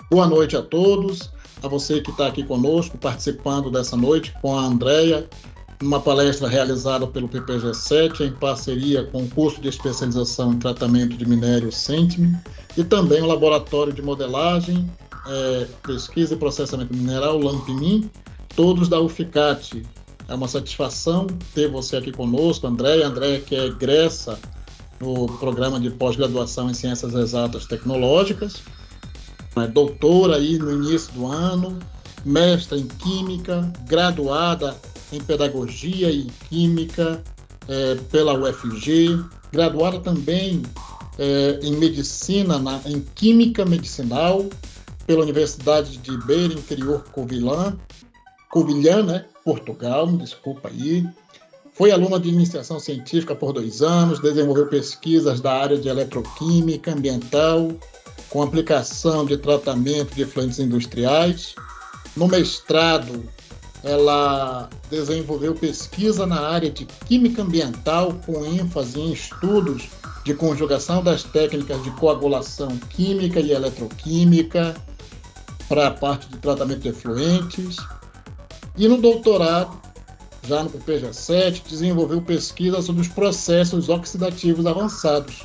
Boa noite a todos, a você que está aqui conosco, participando dessa noite com a Andréia, uma palestra realizada pelo PPG-7 em parceria com o curso de especialização em tratamento de minério CENTIM e também o Laboratório de Modelagem, Pesquisa e Processamento Mineral, LAMPMIN, todos da UFICAT. É uma satisfação ter você aqui conosco, Andréia. Andréia, que é egressa no programa de pós-graduação em Ciências Exatas Tecnológicas, doutora aí no início do ano, mestra em Química, graduada em Pedagogia e Química pela UFG, graduada também em Medicina, em Química Medicinal, pela Universidade de Beira, interior Covilhã, né? Portugal, me desculpa aí. Foi aluna de iniciação científica por 2 anos, desenvolveu pesquisas da área de eletroquímica ambiental, com aplicação de tratamento de efluentes industriais. No mestrado, ela desenvolveu pesquisa na área de química ambiental, com ênfase em estudos de conjugação das técnicas de coagulação química e eletroquímica para a parte de tratamento de efluentes. E no doutorado, já no PPG-7, desenvolveu pesquisa sobre os processos oxidativos avançados.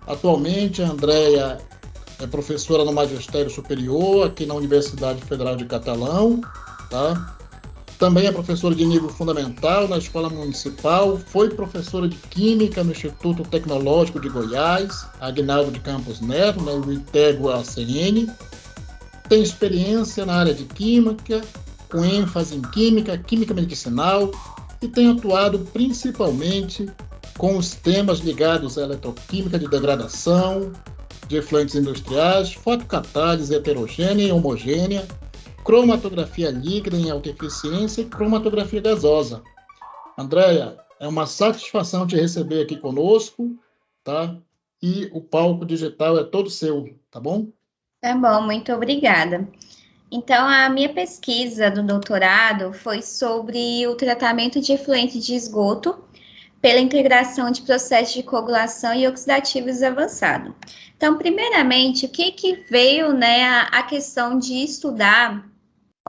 Atualmente, a Andréia é professora no Magistério Superior, aqui na Universidade Federal de Catalão, tá? Também é professora de nível fundamental na Escola Municipal, foi professora de Química no Instituto Tecnológico de Goiás, Aguinaldo de Campos Neto, né, o ITEGO-ACN. Tem experiência na área de Química, com ênfase em Química Medicinal, e tem atuado principalmente com os temas ligados à eletroquímica de degradação, de efluentes industriais, fotocatálise heterogênea e homogênea, cromatografia líquida em alta eficiência e cromatografia gasosa. Andréia, é uma satisfação te receber aqui conosco, tá? E o palco digital é todo seu, tá bom? Tá bom, muito obrigada. Então, a minha pesquisa do doutorado foi sobre o tratamento de efluente de esgoto pela integração de processos de coagulação e oxidativos avançados. Então, primeiramente, o que veio, né, a questão de estudar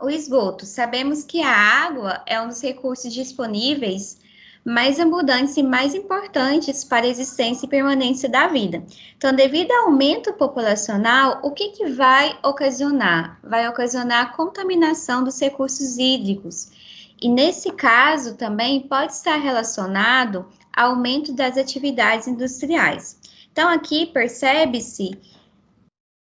o esgoto? Sabemos que a água é um dos recursos disponíveis mais abundantes e mais importantes para a existência e permanência da vida. Então, devido ao aumento populacional, o que vai ocasionar? Vai ocasionar a contaminação dos recursos hídricos. E nesse caso também pode estar relacionado ao aumento das atividades industriais. Então, aqui percebe-se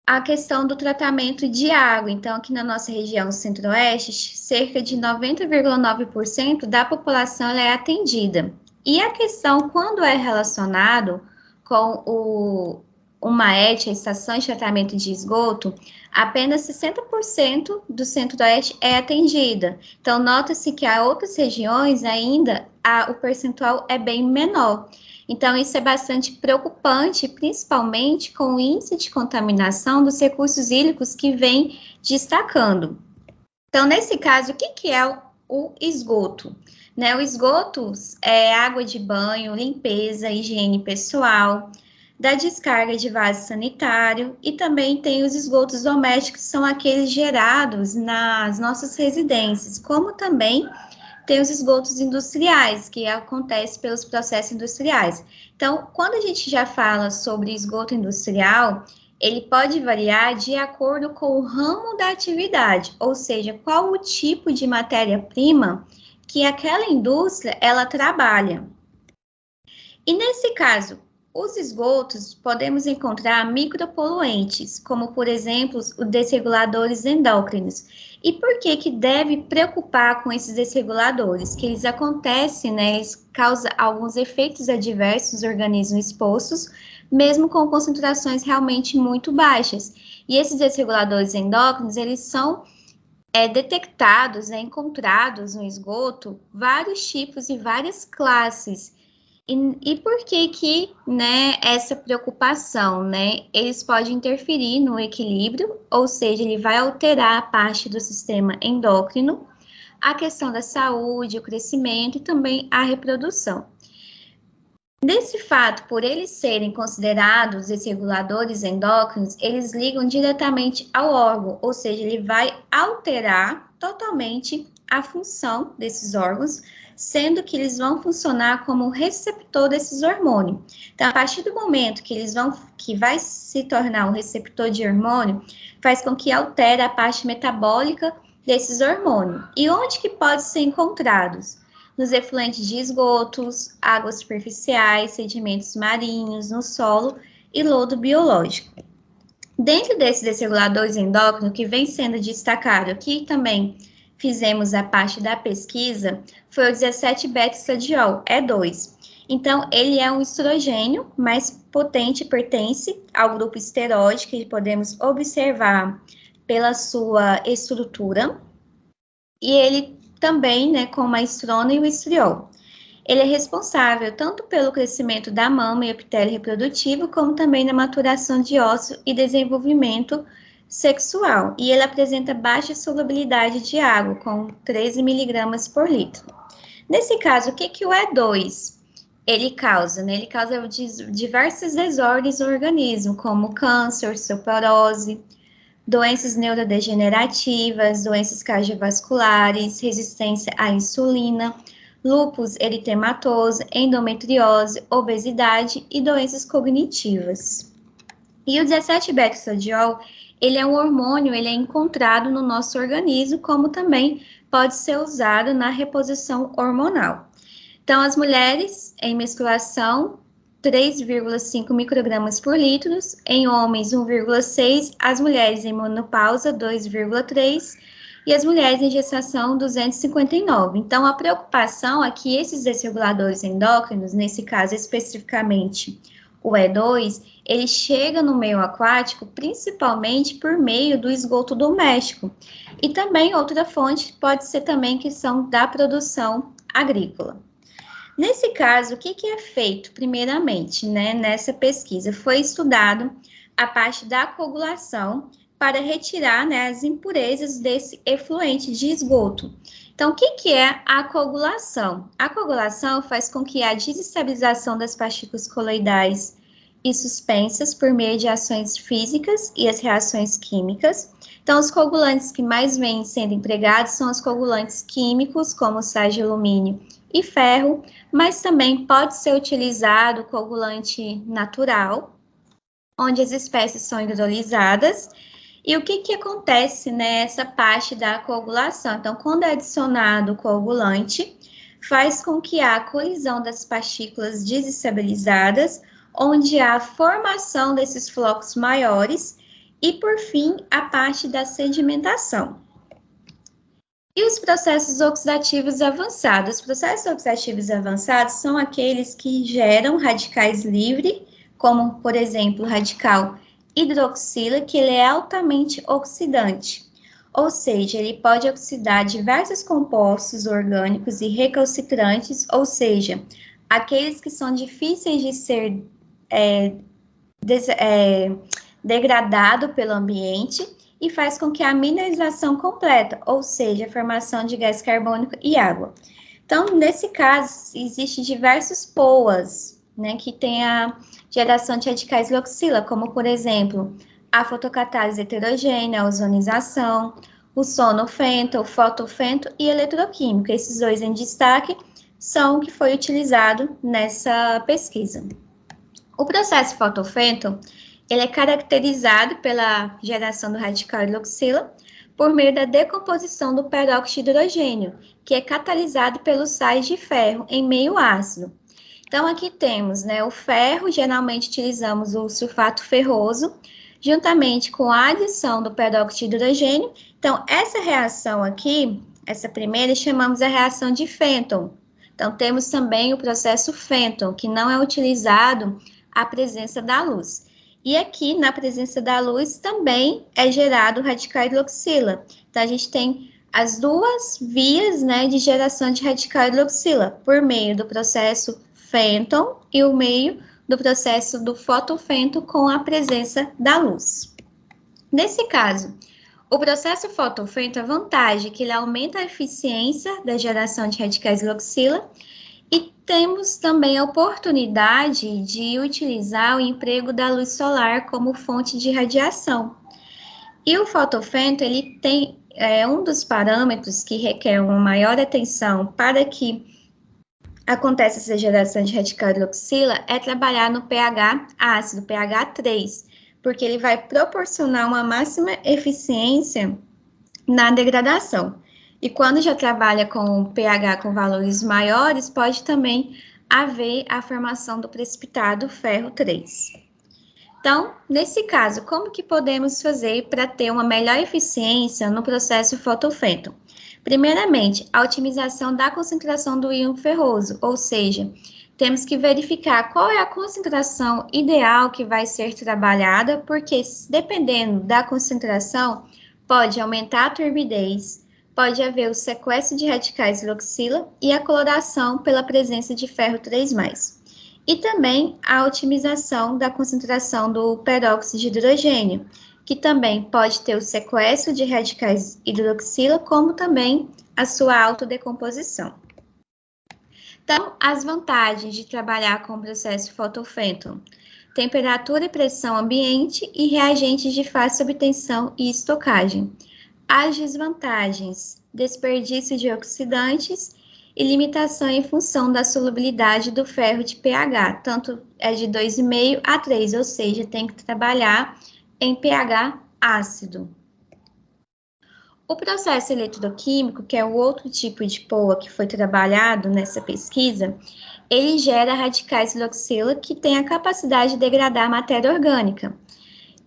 a questão do tratamento de água. Então, aqui na nossa região centro-oeste, cerca de 90,9% da população é atendida. E a questão, quando é relacionado com o MAET, a Estação de Tratamento de Esgoto, apenas 60% do centro-oeste é atendida. Então, nota-se que há outras regiões ainda o percentual é bem menor. Então, isso é bastante preocupante, principalmente com o índice de contaminação dos recursos hídricos que vem destacando. Então, nesse caso, o que é o esgoto? Né, o esgoto é água de banho, limpeza, higiene pessoal, da descarga de vaso sanitário, e também tem os esgotos domésticos, que são aqueles gerados nas nossas residências, como também tem os esgotos industriais, que acontecem pelos processos industriais. Então, quando a gente já fala sobre esgoto industrial, ele pode variar de acordo com o ramo da atividade, ou seja, qual o tipo de matéria-prima que aquela indústria ela trabalha. E nesse caso, os esgotos podemos encontrar micropoluentes, como por exemplo os desreguladores endócrinos. E por que deve preocupar com esses desreguladores? Que eles acontecem, né, eles causam alguns efeitos adversos nos organismos expostos, mesmo com concentrações realmente muito baixas. E esses desreguladores endócrinos, eles são detectados, encontrados no esgoto, vários tipos e várias classes. E por que, né, essa preocupação, né? Eles podem interferir no equilíbrio, ou seja, ele vai alterar a parte do sistema endócrino, a questão da saúde, o crescimento e também a reprodução. Desse fato, por eles serem considerados desreguladores endócrinos, eles ligam diretamente ao órgão, ou seja, ele vai alterar totalmente a função desses órgãos, sendo que eles vão funcionar como receptor desses hormônios. Então, a partir do momento que vai se tornar um receptor de hormônio, faz com que altere a parte metabólica desses hormônios. E onde que pode ser encontrados? Nos efluentes de esgotos, águas superficiais, sedimentos marinhos, no solo e lodo biológico. Dentro desses desreguladores endócrinos, que vem sendo destacado aqui também fizemos a parte da pesquisa, foi o 17-beta-estradiol, E2. Então, ele é um estrogênio mais potente, pertence ao grupo esteroide, que podemos observar pela sua estrutura, e ele também, né, como a estrona e o estriol. Ele é responsável tanto pelo crescimento da mama e epitélio reprodutivo, como também na maturação de ósseo e desenvolvimento sexual. E ele apresenta baixa solubilidade de água, com 13 miligramas por litro. Nesse caso, o que o E2 ele causa? Né? Ele causa diversas desordens no organismo, como câncer, osteoporose, doenças neurodegenerativas, doenças cardiovasculares, resistência à insulina, lúpus eritematoso, endometriose, obesidade e doenças cognitivas. E o 17-beta-estradiol, ele é um hormônio, ele é encontrado no nosso organismo, como também pode ser usado na reposição hormonal. Então, as mulheres em menstruação, 3,5 microgramas por litro, em homens 1,6, as mulheres em menopausa 2,3 e as mulheres em gestação 259. Então, a preocupação é que esses desreguladores endócrinos, nesse caso especificamente o E2, ele chega no meio aquático principalmente por meio do esgoto doméstico. E também outra fonte pode ser também questão da produção agrícola. Nesse caso, o que é feito primeiramente, né, nessa pesquisa? Foi estudado a parte da coagulação para retirar, né, as impurezas desse efluente de esgoto. Então, o que é a coagulação? A coagulação faz com que a desestabilização das partículas coloidais e suspensas por meio de ações físicas e as reações químicas. Então, os coagulantes que mais vêm sendo empregados são os coagulantes químicos, como sais de alumínio e ferro, mas também pode ser utilizado coagulante natural, onde as espécies são hidrolisadas. E o que acontece nessa parte da coagulação? Então, quando é adicionado o coagulante, faz com que há a colisão das partículas desestabilizadas, onde há a formação desses flocos maiores e, por fim, a parte da sedimentação. E os processos oxidativos avançados? Os processos oxidativos avançados são aqueles que geram radicais livres, como, por exemplo, o radical hidroxila, que ele é altamente oxidante. Ou seja, ele pode oxidar diversos compostos orgânicos e recalcitrantes, ou seja, aqueles que são difíceis de ser degradado pelo ambiente, e faz com que a mineralização completa, ou seja, a formação de gás carbônico e água. Então, nesse caso, existem diversos POAs, né, que tem a geração de radicais hidroxila, como, por exemplo, a fotocatálise heterogênea, a ozonização, o sonofento, o fotofento e eletroquímico. Esses dois em destaque são o que foi utilizado nessa pesquisa. O processo fotofento, ele é caracterizado pela geração do radical hidroxila por meio da decomposição do peróxido de hidrogênio, que é catalisado pelos sais de ferro em meio ácido. Então, aqui temos, né, o ferro, geralmente utilizamos o sulfato ferroso, juntamente com a adição do peróxido de hidrogênio. Então, essa reação aqui, essa primeira, chamamos a reação de Fenton. Então, temos também o processo Fenton, que não é utilizado a presença da luz. E aqui, na presença da luz, também é gerado o radical hidroxila. Então, a gente tem as duas vias, né, de geração de radical hidroxila, por meio do processo Fenton e o meio do processo do fotofento com a presença da luz. Nesse caso, o processo fotofento, a vantagem é que ele aumenta a eficiência da geração de radicais hidroxila e temos também a oportunidade de utilizar o emprego da luz solar como fonte de radiação. E o fotofento, ele tem um dos parâmetros que requer uma maior atenção para que aconteça essa geração de radical hidroxila é trabalhar no pH ácido, pH 3, porque ele vai proporcionar uma máxima eficiência na degradação. E quando já trabalha com pH com valores maiores, pode também haver a formação do precipitado ferro 3. Então, nesse caso, como que podemos fazer para ter uma melhor eficiência no processo fotofento? Primeiramente, a otimização da concentração do íon ferroso, ou seja, temos que verificar qual é a concentração ideal que vai ser trabalhada, porque dependendo da concentração, pode aumentar a turbidez, pode haver o sequestro de radicais hidroxila e a coloração pela presença de ferro 3+. E também a otimização da concentração do peróxido de hidrogênio, que também pode ter o sequestro de radicais hidroxila, como também a sua autodecomposição. Então, as vantagens de trabalhar com o processo fotofento: temperatura e pressão ambiente e reagentes de fácil obtenção e estocagem. As desvantagens: desperdício de oxidantes e limitação em função da solubilidade do ferro de pH, tanto é de 2,5 a 3, ou seja, tem que trabalhar em pH ácido. O processo eletroquímico, que é o outro tipo de POA que foi trabalhado nessa pesquisa, ele gera radicais hidroxila que tem a capacidade de degradar a matéria orgânica.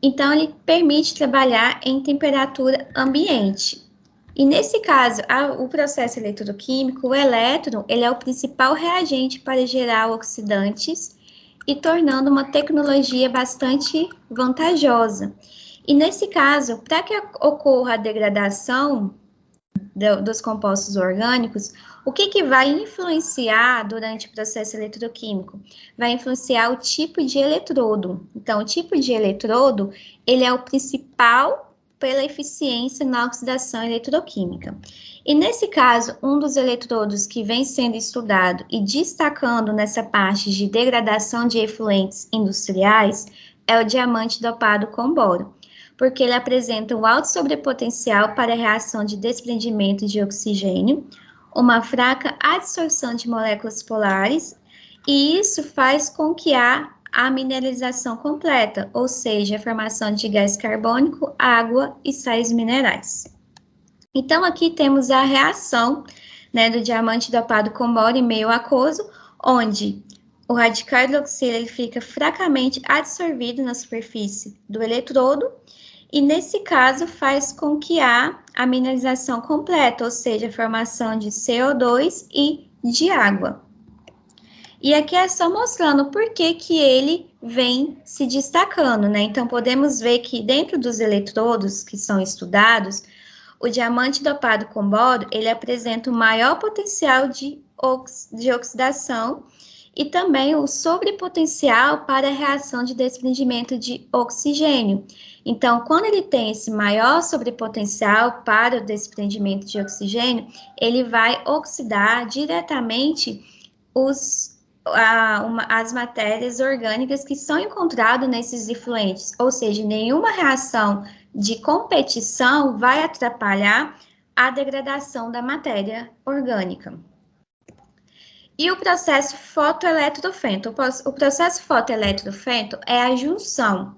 Então, ele permite trabalhar em temperatura ambiente. E nesse caso, o processo eletroquímico, o elétron, ele é o principal reagente para gerar oxidantes e tornando uma tecnologia bastante vantajosa. E nesse caso, para que ocorra a degradação dos compostos orgânicos, o que vai influenciar durante o processo eletroquímico? Vai influenciar o tipo de eletrodo. Então, o tipo de eletrodo, ele é o principal pela eficiência na oxidação eletroquímica. E nesse caso, um dos eletrodos que vem sendo estudado e destacando nessa parte de degradação de efluentes industriais é o diamante dopado com boro, porque ele apresenta um alto sobrepotencial para a reação de desprendimento de oxigênio, uma fraca adsorção de moléculas polares, e isso faz com que a mineralização completa, ou seja, a formação de gás carbônico, água e sais minerais. Então, aqui temos a reação, né, do diamante dopado com boro em meio aquoso, onde o radical hidroxila ele fica fracamente adsorvido na superfície do eletrodo, e nesse caso faz com que a mineralização completa, ou seja, a formação de CO2 e de água. E aqui é só mostrando por que ele vem se destacando, né? Então, podemos ver que dentro dos eletrodos que são estudados, o diamante dopado com boro, ele apresenta o maior potencial de oxidação e também o sobrepotencial para a reação de desprendimento de oxigênio. Então, quando ele tem esse maior sobrepotencial para o desprendimento de oxigênio, ele vai oxidar diretamente as matérias orgânicas que são encontradas nesses efluentes, ou seja, nenhuma reação de competição vai atrapalhar a degradação da matéria orgânica. E o processo fotoeletrofento? O processo fotoeletrofento é a junção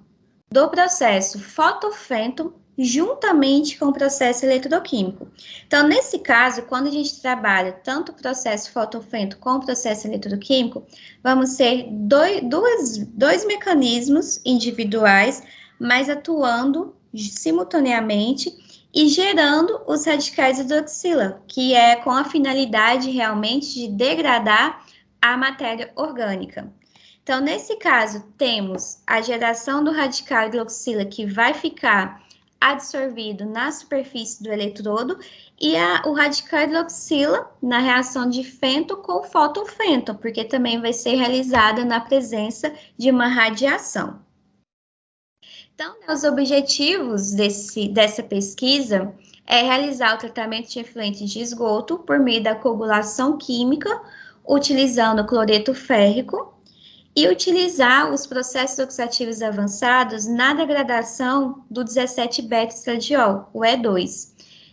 do processo fotofento juntamente com o processo eletroquímico. Então, nesse caso, quando a gente trabalha tanto o processo fotofento como o processo eletroquímico, vamos ter dois mecanismos individuais, mas atuando simultaneamente e gerando os radicais hidroxila, que é com a finalidade realmente de degradar a matéria orgânica. Então, nesse caso, temos a geração do radical hidroxila que vai ficar adsorvido na superfície do eletrodo e o radical hidroxila na reação de fento com fotofento, porque também vai ser realizada na presença de uma radiação. Então, os objetivos dessa pesquisa é realizar o tratamento de efluentes de esgoto por meio da coagulação química, utilizando cloreto férrico e utilizar os processos oxidativos avançados na degradação do 17-beta-estradiol, o E2,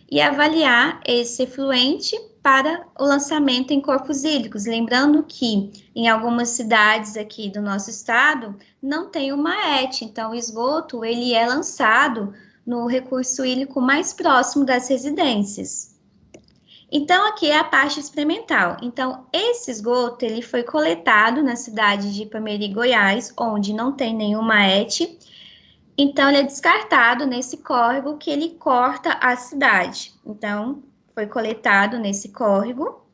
e avaliar esse efluente para o lançamento em corpos hídricos, lembrando que em algumas cidades aqui do nosso estado não tem uma ET, então o esgoto ele é lançado no recurso hídrico mais próximo das residências. Então, aqui é a parte experimental. Então, esse esgoto, ele foi coletado na cidade de Ipameri, Goiás, onde não tem nenhuma ET. Então, ele é descartado nesse córrego que ele corta a cidade. Então, foi coletado nesse córrego.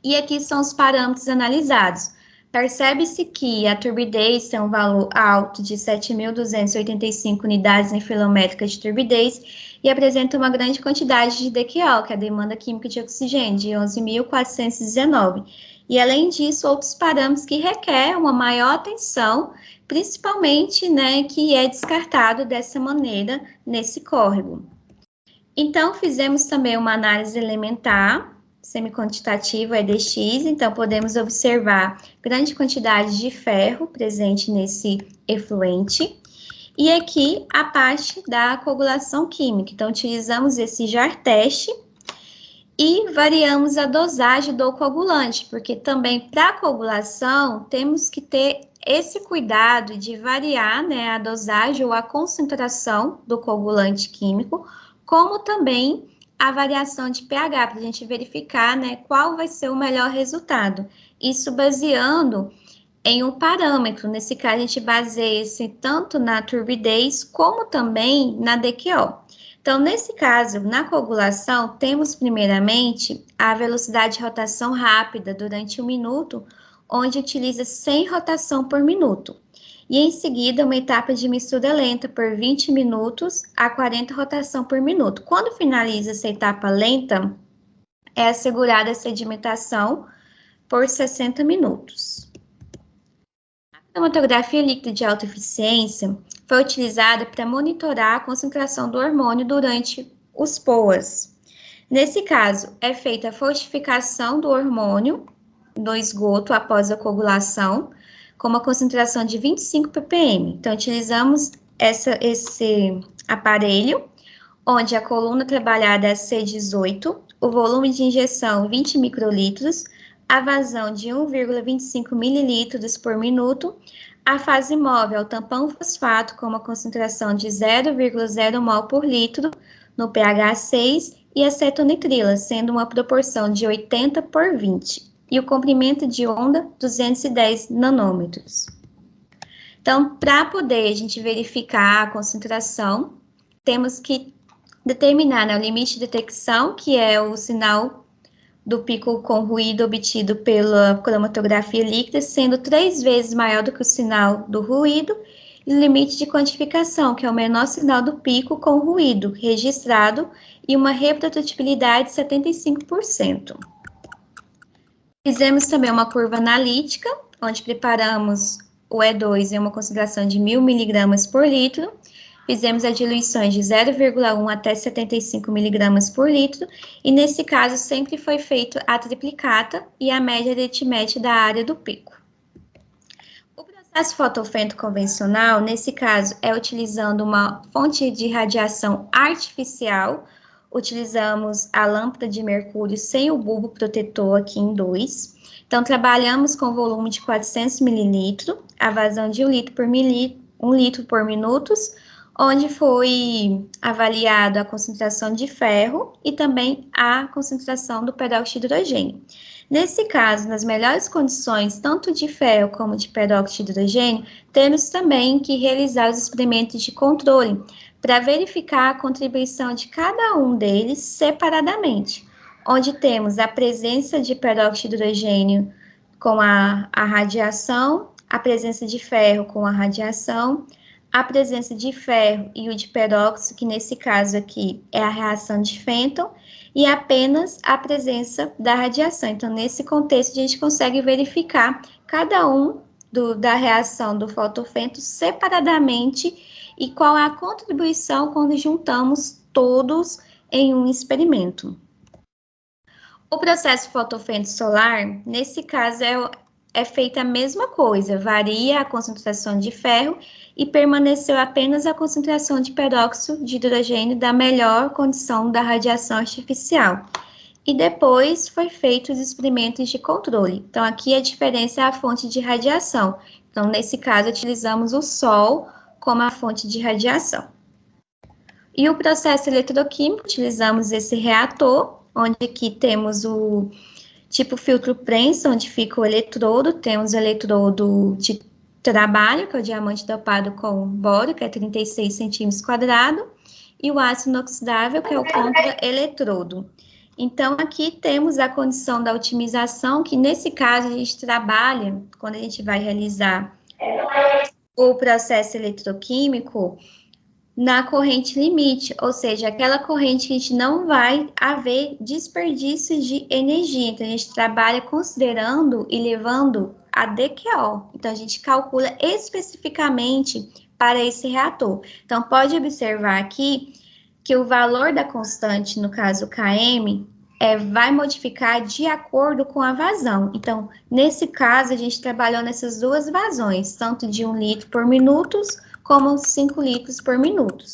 E aqui são os parâmetros analisados. Percebe-se que a turbidez tem um valor alto de 7.285 unidades enfilométricas de turbidez e apresenta uma grande quantidade de DQO, que é a demanda química de oxigênio, de 11.419. E, além disso, outros parâmetros que requerem uma maior atenção, principalmente, né, que é descartado dessa maneira nesse córrego. Então, fizemos também uma análise elementar, semi-quantitativa, EDX, então podemos observar grande quantidade de ferro presente nesse efluente. E aqui a parte da coagulação química. Então, utilizamos esse jar teste e variamos a dosagem do coagulante, porque também para a coagulação temos que ter esse cuidado de variar, né, a dosagem ou a concentração do coagulante químico, como também a variação de pH, para a gente verificar, né, qual vai ser o melhor resultado. Isso baseando em um parâmetro, nesse caso a gente baseia-se tanto na turbidez como também na DQO. Então, nesse caso, na coagulação, temos primeiramente a velocidade de rotação rápida durante 1 minuto, onde utiliza 100 rotação por minuto. E em seguida, uma etapa de mistura lenta por 20 minutos a 40 rotação por minuto. Quando finaliza essa etapa lenta, é assegurada a sedimentação por 60 minutos. A cromatografia líquida de alta eficiência foi utilizada para monitorar a concentração do hormônio durante os POAs. Nesse caso, é feita a fortificação do hormônio do esgoto após a coagulação, com uma concentração de 25 ppm. Então, utilizamos esse aparelho, onde a coluna trabalhada é C18, o volume de injeção 20 microlitros, a vazão de 1,25 mililitros por minuto, a fase móvel, o tampão fosfato com uma concentração de 0,0 mol por litro no pH 6 e a cetonitrila, sendo uma proporção de 80 por 20. E o comprimento de onda, 210 nanômetros. Então, para poder a gente verificar a concentração, temos que determinar, né, o limite de detecção, que é o sinal do pico com ruído obtido pela cromatografia líquida, sendo 3 vezes maior do que o sinal do ruído, e o limite de quantificação, que é o menor sinal do pico com ruído registrado, e uma reprodutibilidade de 75%. Fizemos também uma curva analítica, onde preparamos o E2 em uma concentração de 1.000 miligramas por litro, fizemos a diluições de 0,1 até 75 miligramas por litro, e nesse caso sempre foi feito a triplicata e a média de aritmética da área do pico. O processo fotofento convencional, nesse caso, é utilizando uma fonte de radiação artificial. Utilizamos a lâmpada de mercúrio sem o bulbo protetor aqui em 2. Então, trabalhamos com volume de 400 mililitros, a vazão de 1 litro por minutos, onde foi avaliado a concentração de ferro e também a concentração do peróxido de hidrogênio. Nesse caso, nas melhores condições, tanto de ferro como de peróxido de hidrogênio, temos também que realizar os experimentos de controle para verificar a contribuição de cada um deles separadamente, onde temos a presença de peróxido de hidrogênio com a radiação, a presença de ferro com a radiação, a presença de ferro e o de peróxido, que nesse caso aqui é a reação de Fenton, e apenas a presença da radiação. Então, nesse contexto, a gente consegue verificar cada um da reação do fotofento separadamente e qual é a contribuição quando juntamos todos em um experimento. O processo fotofento solar, nesse caso, é feita a mesma coisa, varia a concentração de ferro e permaneceu apenas a concentração de peróxido de hidrogênio da melhor condição da radiação artificial. E depois foi feito os experimentos de controle. Então, aqui a diferença é a fonte de radiação. Então, nesse caso, utilizamos o Sol como a fonte de radiação. E o processo eletroquímico, utilizamos esse reator, onde aqui temos o tipo filtro prensa, onde fica o eletrodo, temos o eletrodo de trabalho, que é o diamante dopado com bório, que é 36 centímetros quadrados, e o ácido inoxidável, que é o contra-eletrodo. Então, aqui temos a condição da otimização, que nesse caso a gente trabalha, quando a gente vai realizar o processo eletroquímico, na corrente limite, ou seja, aquela corrente que a gente não vai haver desperdício de energia. Então, a gente trabalha considerando e levando a DQO. Então, a gente calcula especificamente para esse reator. Então, pode observar aqui que o valor da constante, no caso Km, vai modificar de acordo com a vazão. Então, nesse caso, a gente trabalhou nessas duas vazões, tanto de 1 litro por minuto, como 5 litros por minuto.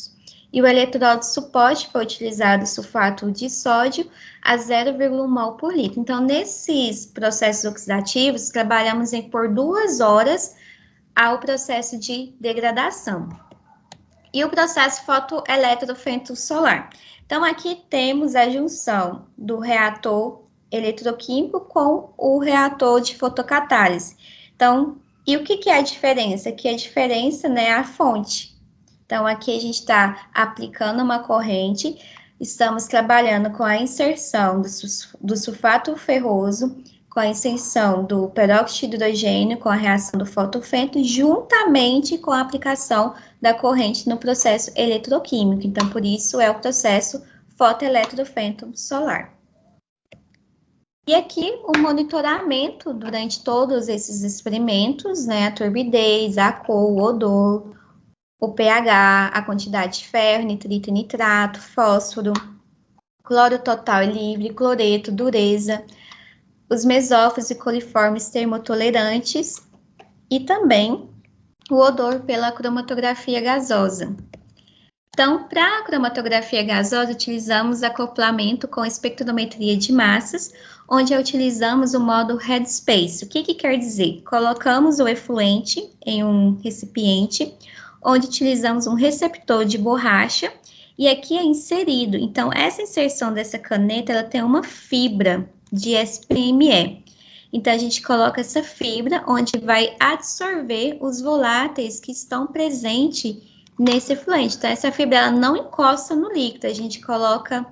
E o eletrodo suporte foi utilizado sulfato de sódio a 0,1 mol por litro. Então, nesses processos oxidativos, trabalhamos por 2 horas ao processo de degradação. E o processo fotoeletrofento solar. Então, aqui temos a junção do reator eletroquímico com o reator de fotocatálise. Então, e o que é a diferença? Aqui a diferença, né, é a fonte. Então, aqui a gente está aplicando uma corrente, estamos trabalhando com a inserção do sulfato ferroso, com a inserção do peróxido de hidrogênio, com a reação do fotofento, juntamente com a aplicação da corrente no processo eletroquímico. Então, por isso é o processo fotoeletrofento solar. E aqui o monitoramento durante todos esses experimentos, né, a turbidez, a cor, o odor, o pH, a quantidade de ferro, nitrito e nitrato, fósforo, cloro total e livre, cloreto, dureza, os mesófilos e coliformes termotolerantes e também o odor pela cromatografia gasosa. Então, para a cromatografia gasosa, utilizamos acoplamento com espectrometria de massas, onde utilizamos o modo headspace. O que quer dizer? Colocamos o efluente em um recipiente, onde utilizamos um receptor de borracha, e aqui é inserido. Então, essa inserção dessa caneta, ela tem uma fibra de SPME. Então, a gente coloca essa fibra, onde vai absorver os voláteis que estão presentes nesse efluente. Então, essa fibra ela não encosta no líquido, a gente coloca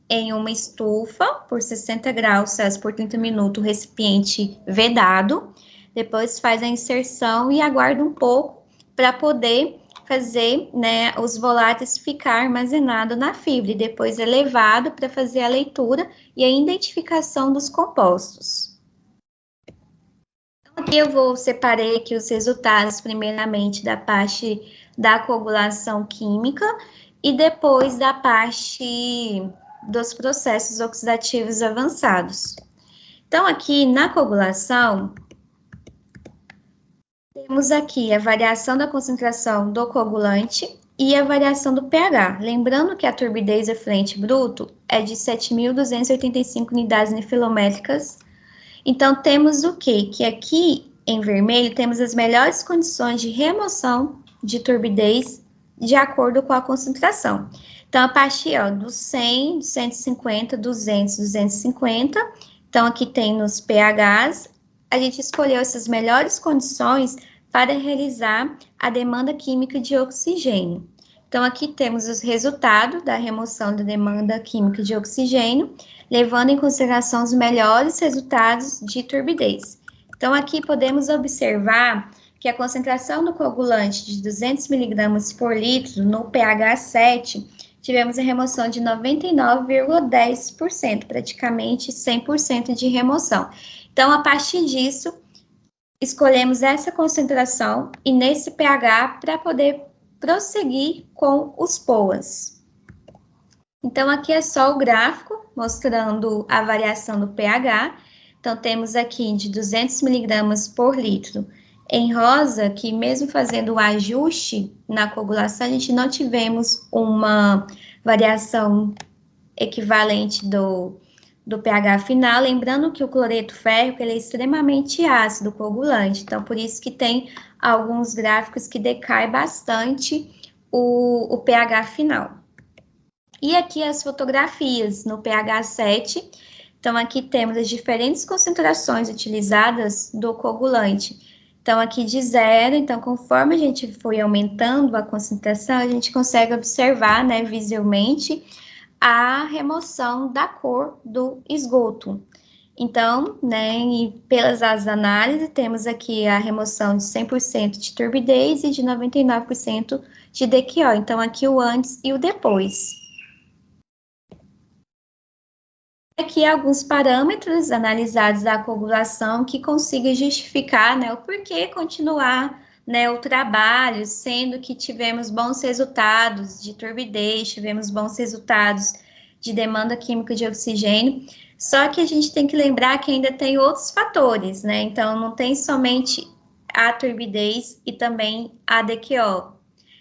em uma estufa por 60 graus Celsius por 30 minutos, o recipiente vedado, depois faz a inserção e aguarda um pouco para poder fazer, né, os voláteis ficar armazenados na fibra, e depois é levado para fazer a leitura e a identificação dos compostos. Então, aqui eu separei aqui os resultados, primeiramente, da parte da coagulação química e depois da parte dos processos oxidativos avançados. Então, aqui na coagulação, temos aqui a variação da concentração do coagulante e a variação do pH. Lembrando que a turbidez efluente bruto é de 7.285 unidades nefilométricas. Então, temos o quê? Que aqui, em vermelho, temos as melhores condições de remoção de turbidez de acordo com a concentração. Então, a partir do 100, 150, 200, 250, então aqui tem nos pHs, a gente escolheu essas melhores condições para realizar a demanda química de oxigênio. Então, aqui temos os resultados da remoção da demanda química de oxigênio, levando em consideração os melhores resultados de turbidez. Então, aqui podemos observar que a concentração do coagulante de 200 mg por litro no pH 7, tivemos a remoção de 99,10%, praticamente 100% de remoção. Então, a partir disso, escolhemos essa concentração e nesse pH para poder prosseguir com os POAs. Então, aqui é só o gráfico mostrando a variação do pH. Então, temos aqui de 200 miligramas por litro em rosa, que mesmo fazendo o ajuste na coagulação, a gente não tivemos uma variação equivalente do pH final, lembrando que o cloreto férrico ele é extremamente ácido, coagulante, então por isso que tem alguns gráficos que decai bastante o pH final. E aqui as fotografias no pH 7, então aqui temos as diferentes concentrações utilizadas do coagulante. Então aqui de 0, então conforme a gente foi aumentando a concentração, a gente consegue observar, né, visualmente, a remoção da cor do esgoto. Então, né, e pelas análises, temos aqui a remoção de 100% de turbidez e de 99% de DQO. Então, aqui o antes e o depois. Aqui alguns parâmetros analisados da coagulação que consigam justificar, né, o porquê continuar, né, o trabalho, sendo que tivemos bons resultados de turbidez, tivemos bons resultados de demanda química de oxigênio, só que a gente tem que lembrar que ainda tem outros fatores, né, então não tem somente a turbidez e também a DQO.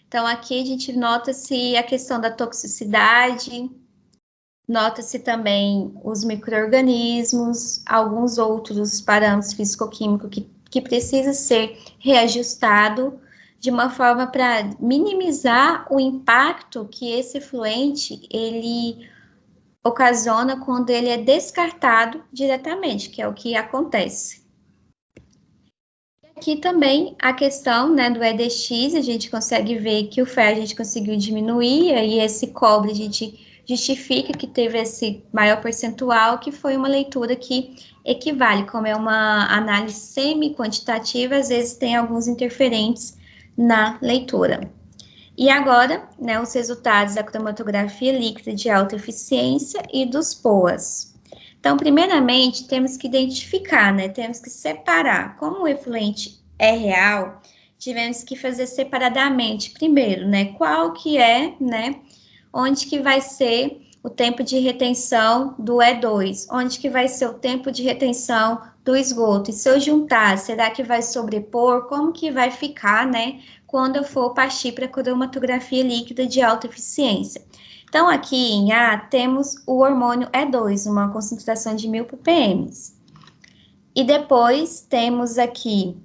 Então aqui a gente nota-se a questão da toxicidade, nota-se também os micro-organismos, alguns outros parâmetros físico-químicos que precisa ser reajustado de uma forma para minimizar o impacto que esse efluente ele ocasiona quando ele é descartado diretamente, que é o que acontece. Aqui também a questão, né, do EDX, a gente consegue ver que o ferro a gente conseguiu diminuir, e esse cobre a gente justifica que teve esse maior percentual, que foi uma leitura que equivale, como é uma análise semi-quantitativa, às vezes tem alguns interferentes na leitura. E agora, né, os resultados da cromatografia líquida de alta eficiência e dos POAs. Então, primeiramente, temos que identificar, né, temos que separar. Como o efluente é real, tivemos que fazer separadamente, primeiro, né, qual que é, né, onde que vai ser o tempo de retenção do E2, onde que vai ser o tempo de retenção do esgoto. E se eu juntar, será que vai sobrepor? Como que vai ficar, né, quando eu for partir para a cromatografia líquida de alta eficiência? Então, aqui em A, temos o hormônio E2, uma concentração de 1000 ppm. E depois, temos aqui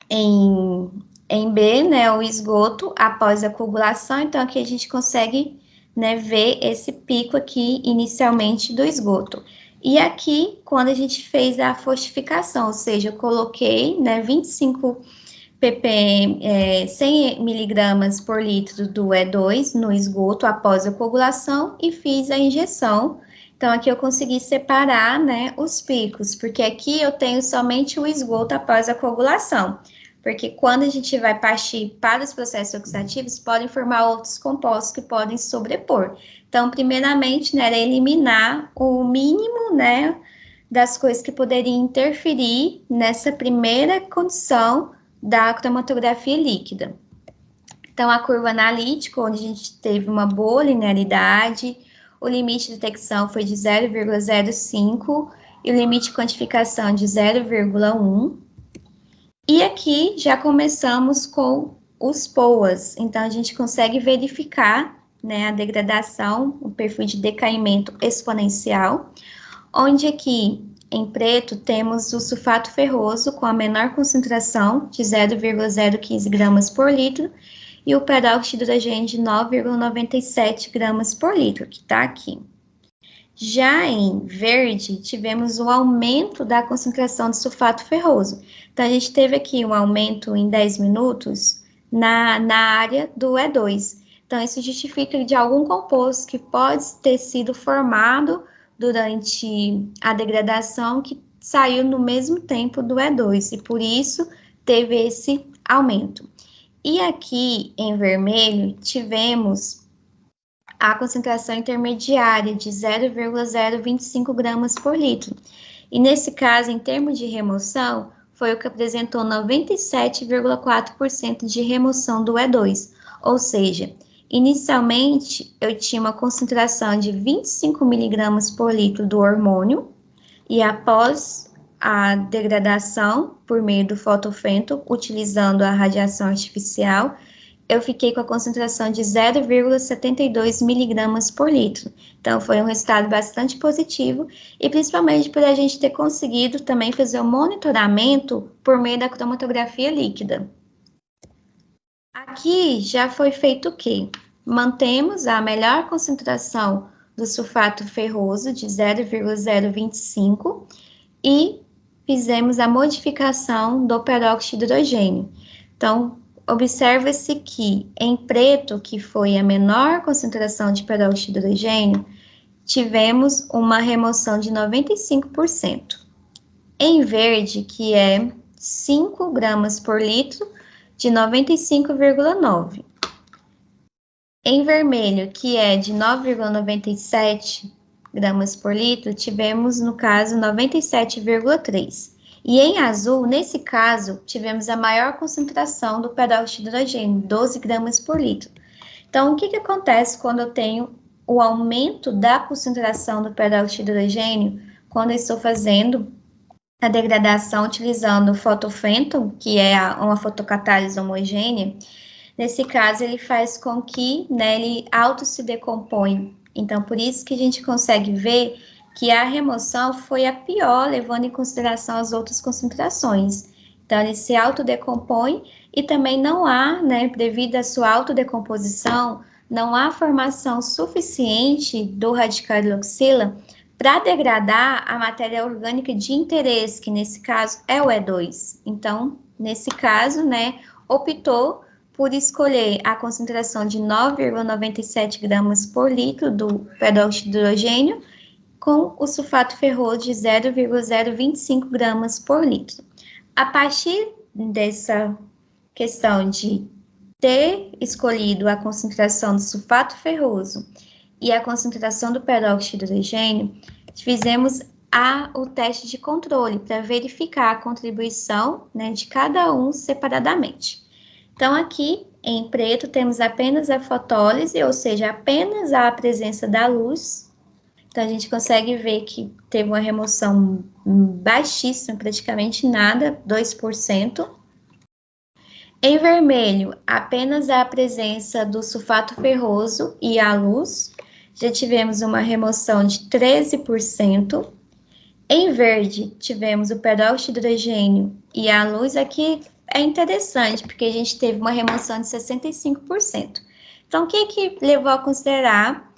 em B, né, o esgoto após a coagulação, então aqui a gente consegue, né, ver esse pico aqui inicialmente do esgoto. E aqui, quando a gente fez a fortificação, ou seja, eu coloquei, né, 25 ppm, 100 miligramas por litro do E2 no esgoto após a coagulação e fiz a injeção. Então, aqui eu consegui separar, né, os picos, porque aqui eu tenho somente o esgoto após a coagulação. Porque quando a gente vai partir para os processos oxidativos, podem formar outros compostos que podem sobrepor. Então, primeiramente, né, era eliminar o mínimo, né, das coisas que poderiam interferir nessa primeira condição da cromatografia líquida. Então, a curva analítica, onde a gente teve uma boa linearidade, o limite de detecção foi de 0,05 e o limite de quantificação de 0,1. E aqui já começamos com os POAs, então a gente consegue verificar, né, a degradação, o perfil de decaimento exponencial, onde aqui em preto temos o sulfato ferroso com a menor concentração de 0,015 gramas por litro e o peróxido de hidrogênio de 9,97 gramas por litro, que está aqui. Já em verde, tivemos o aumento da concentração de sulfato ferroso. Então, a gente teve aqui um aumento em 10 minutos na área do E2. Então, isso justifica de algum composto que pode ter sido formado durante a degradação que saiu no mesmo tempo do E2, e por isso teve esse aumento. E aqui em vermelho, tivemos a concentração intermediária de 0,025 gramas por litro. E nesse caso, em termos de remoção, foi o que apresentou 97,4% de remoção do E2, ou seja, Inicialmente, eu tinha uma concentração de 25 miligramas por litro do hormônio, e após a degradação por meio do fotofento, utilizando a radiação artificial, eu fiquei com a concentração de 0,72 miligramas por litro. Então, foi um resultado bastante positivo, e principalmente por a gente ter conseguido também fazer o monitoramento por meio da cromatografia líquida. Aqui já foi feito o quê? Mantemos a melhor concentração do sulfato ferroso de 0,025 e fizemos a modificação do peróxido de hidrogênio. Então, observa-se que em preto, que foi a menor concentração de peróxido de hidrogênio, tivemos uma remoção de 95%. Em verde, que é 5 gramas por litro, de 95,9. Em vermelho, que é de 9,97 gramas por litro, tivemos, no caso, 97,3. E em azul, nesse caso, tivemos a maior concentração do peróxido de hidrogênio, 12 gramas por litro. Então, o que acontece quando eu tenho o aumento da concentração do peróxido de hidrogênio, quando eu estou fazendo a degradação utilizando o fotofênton, que é uma fotocatálise homogênea? Nesse caso, ele faz com que, né, ele auto se decompõe. Então, por isso que a gente consegue ver que a remoção foi a pior, levando em consideração as outras concentrações. Então, ele se autodecompõe e também não há, né, devido à sua autodecomposição, não há formação suficiente do radical hidroxila para degradar a matéria orgânica de interesse, que nesse caso é o E2. Então, nesse caso, né, optou por escolher a concentração de 9,97 gramas por litro do peróxido de hidrogênio com o sulfato ferroso de 0,025 gramas por litro. A partir dessa questão de ter escolhido a concentração do sulfato ferroso e a concentração do peróxido de hidrogênio, fizemos o teste de controle para verificar a contribuição, né, de cada um separadamente. Então, aqui em preto temos apenas a fotólise, ou seja, apenas a presença da luz. Então, a gente consegue ver que teve uma remoção baixíssima, praticamente nada, 2%. Em vermelho, apenas a presença do sulfato ferroso e a luz. Já tivemos uma remoção de 13%. Em verde, tivemos o peróxido de hidrogênio e a luz. Aqui é interessante, porque a gente teve uma remoção de 65%. Então, o que levou a considerar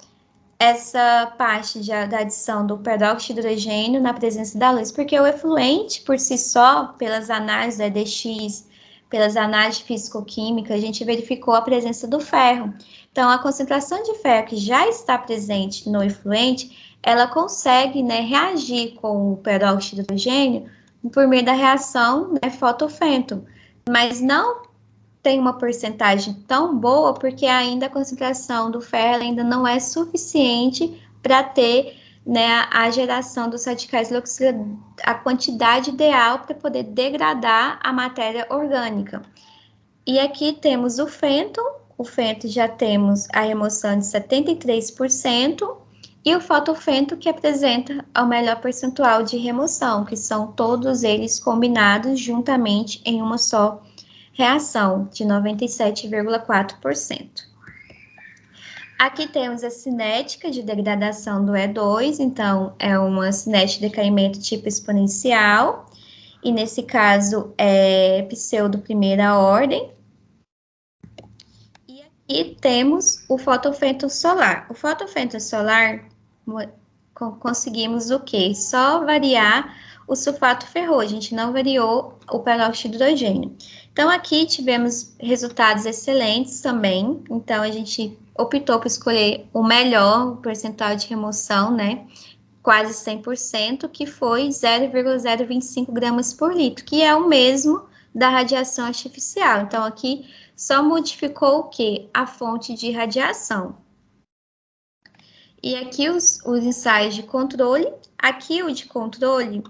essa parte da adição do peróxido de hidrogênio na presença da luz? Porque o efluente, por si só, pelas análises da EDX, pelas análises físico-químicas, a gente verificou a presença do ferro. Então, a concentração de ferro que já está presente no efluente, ela consegue, né, reagir com o peróxido de hidrogênio por meio da reação, né, fotofênton, mas não tem uma porcentagem tão boa, porque ainda a concentração do ferro ainda não é suficiente para ter, né, a geração dos radicais hidroxila, a quantidade ideal para poder degradar a matéria orgânica. E aqui temos o fênton já temos a remoção de 73%, e o fotofênton, que apresenta o melhor percentual de remoção, que são todos eles combinados juntamente em uma só reação, de 97,4%. Aqui temos a cinética de degradação do E2, então é uma cinética de decaimento tipo exponencial, e nesse caso é pseudo primeira ordem. E aqui temos o fotofênton solar. O fotofênton solar, conseguimos o quê? Só variar o sulfato ferroso, a gente não variou o peróxido de hidrogênio. Então, aqui tivemos resultados excelentes também, então a gente optou por escolher o melhor, o percentual de remoção, né, quase 100%, que foi 0,025 gramas por litro, que é o mesmo da radiação artificial. Então, aqui só modificou o quê? A fonte de radiação. E aqui os ensaios de controle. Aqui o de controle,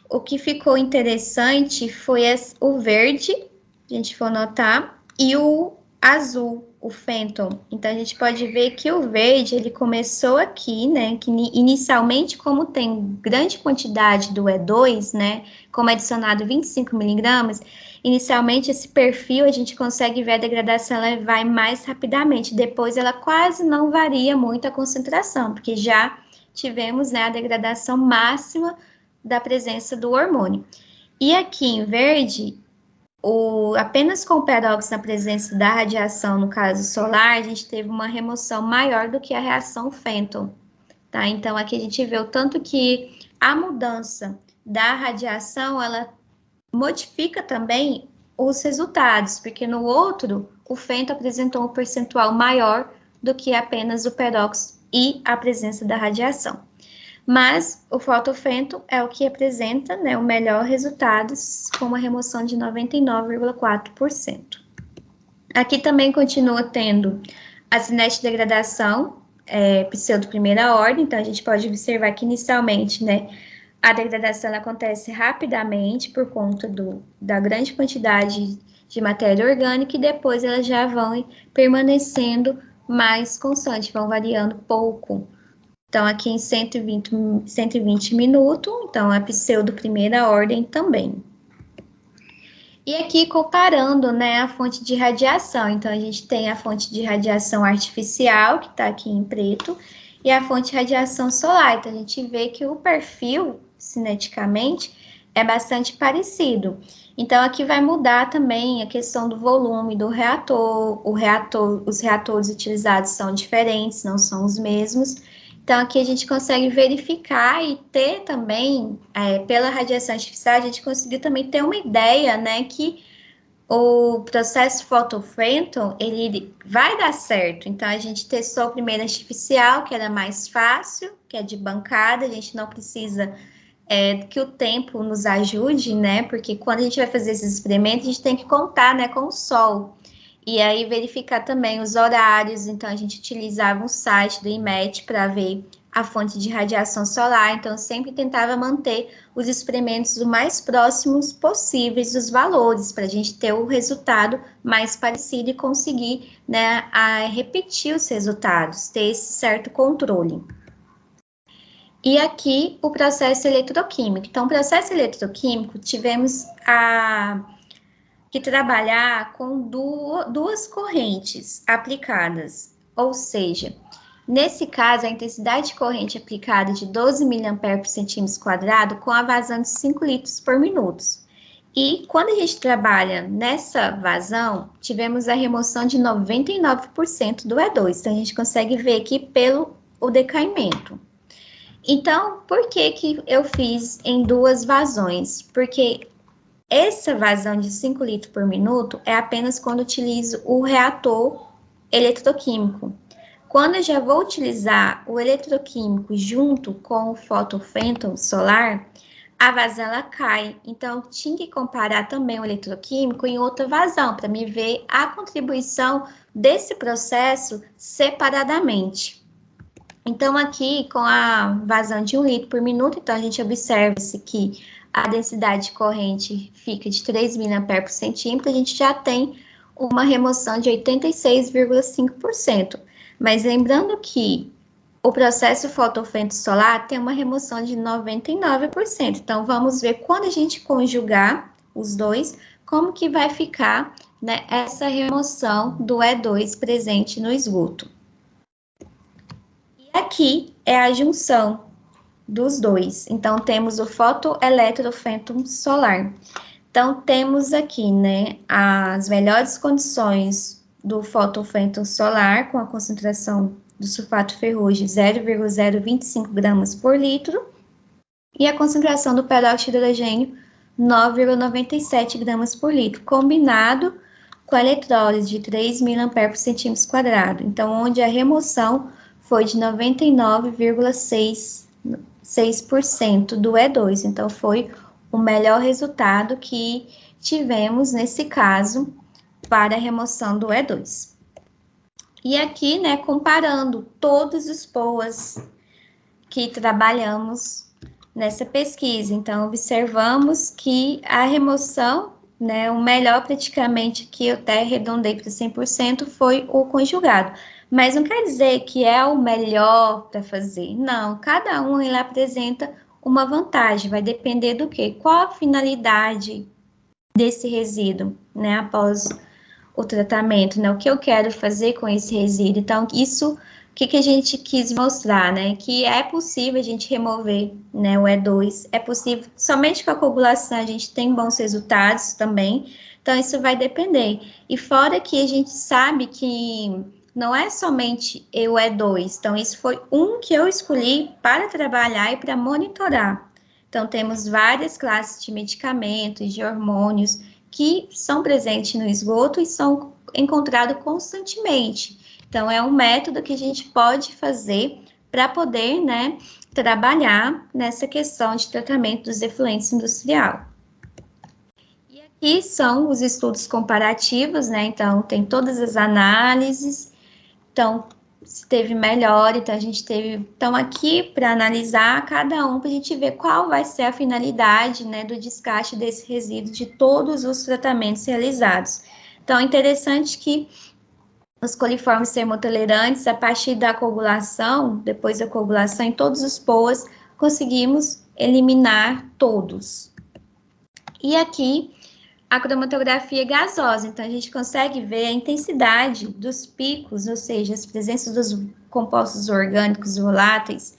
o que ficou interessante foi o verde, a gente for notar, e o azul, o fenton. Então, a gente pode ver que o verde, ele começou aqui, né, que inicialmente, como tem grande quantidade do E2, né, como adicionado 25 miligramas, inicialmente esse perfil a gente consegue ver a degradação, ela vai mais rapidamente, depois ela quase não varia muito a concentração, porque já tivemos, né, a degradação máxima da presença do hormônio. E aqui em verde, apenas com o peróxido na presença da radiação, no caso solar, a gente teve uma remoção maior do que a reação Fenton, tá? Então, aqui a gente vê o tanto que a mudança da radiação, ela modifica também os resultados, porque no outro, o Fenton apresentou um percentual maior do que apenas o peróxido e a presença da radiação. Mas o fotofenton é o que apresenta, né, o melhor resultado, com uma remoção de 99,4%. Aqui também continua tendo a cinética de degradação, pseudo primeira ordem, então a gente pode observar que inicialmente, né, a degradação acontece rapidamente por conta da grande quantidade de matéria orgânica e depois elas já vão permanecendo mais constantes, vão variando pouco. Então, aqui em 120 minutos, então, a pseudo primeira ordem também. E aqui comparando, né, a fonte de radiação. Então, a gente tem a fonte de radiação artificial, que está aqui em preto, e a fonte de radiação solar. Então, a gente vê que o perfil, cineticamente, é bastante parecido. Então, aqui vai mudar também a questão do volume do reator. Os reatores utilizados são diferentes, não são os mesmos. Então, aqui a gente consegue verificar e ter também, pela radiação artificial, a gente conseguiu também ter uma ideia, né, que o processo fotofenton, ele vai dar certo. Então, a gente testou a primeira artificial, que era mais fácil, que é de bancada, a gente não precisa que o tempo nos ajude, né, porque quando a gente vai fazer esses experimentos, a gente tem que contar, né, com o sol. E aí, verificar também os horários. Então, a gente utilizava um site do IMET para ver a fonte de radiação solar. Então, eu sempre tentava manter os experimentos o mais próximos possíveis dos valores, para a gente ter o resultado mais parecido e conseguir, né, repetir os resultados, ter esse certo controle. E aqui, o processo eletroquímico. Então, o processo eletroquímico, tivemos que trabalhar com duas correntes aplicadas, ou seja, nesse caso, a intensidade de corrente aplicada de 12 mA por centímetro quadrado com a vazão de 5 litros por minuto. E quando a gente trabalha nessa vazão, tivemos a remoção de 99% do E2, então a gente consegue ver aqui pelo decaimento. Então, por que eu fiz em duas vazões? Porque essa vazão de 5 litros por minuto é apenas quando utilizo o reator eletroquímico. Quando eu já vou utilizar o eletroquímico junto com o fotofenton solar, a vazão ela cai. Então, eu tinha que comparar também o eletroquímico em outra vazão, para me ver a contribuição desse processo separadamente. Então, aqui, com a vazão de 1 litro por minuto, então a gente observa que a densidade de corrente fica de 3 mA por centímetro, a gente já tem uma remoção de 86,5%. Mas lembrando que o processo fotofenton solar tem uma remoção de 99%. Então, vamos ver quando a gente conjugar os dois, como que vai ficar, né, essa remoção do E2 presente no esgoto. E aqui é a junção dos dois. Então, temos o fotoeletrofenton solar. Então, temos aqui, né, as melhores condições do fotofenton solar com a concentração do sulfato ferrugem 0,025 gramas por litro e a concentração do peróxido de hidrogênio 9,97 gramas por litro, combinado com a eletrólise de 3 mA por centímetro quadrado. Então, onde a remoção foi de 99,6% do E2. Então, foi o melhor resultado que tivemos nesse caso para a remoção do E2. E aqui, né, comparando todos os POAs que trabalhamos nessa pesquisa. Então, observamos que a remoção né, o melhor praticamente que eu até arredondei para 100% foi o conjugado. Mas não quer dizer que é o melhor para fazer. Não, cada um ele apresenta uma vantagem, vai depender do quê? Qual a finalidade desse resíduo, né, após o tratamento, né? O que eu quero fazer com esse resíduo. Então, isso, o que a gente quis mostrar, né? Que é possível a gente remover, né, o E2, é possível, somente com a coagulação a gente tem bons resultados também, então isso vai depender. E fora que a gente sabe que não é somente o E2, então isso foi um que eu escolhi para trabalhar e para monitorar. Então, temos várias classes de medicamentos, de hormônios, que são presentes no esgoto e são encontrados constantemente. Então, é um método que a gente pode fazer para poder, né, trabalhar nessa questão de tratamento dos efluentes industrial. E aqui são os estudos comparativos, né? Então, tem todas as análises. Então, se teve melhor, então a gente teve, então aqui para analisar cada um, para a gente ver qual vai ser a finalidade, né, do descarte desse resíduo de todos os tratamentos realizados. Então, é interessante que os coliformes termotolerantes, a partir da coagulação, depois da coagulação, em todos os POAs, conseguimos eliminar todos. E aqui, a cromatografia gasosa, então a gente consegue ver a intensidade dos picos, ou seja, as presenças dos compostos orgânicos voláteis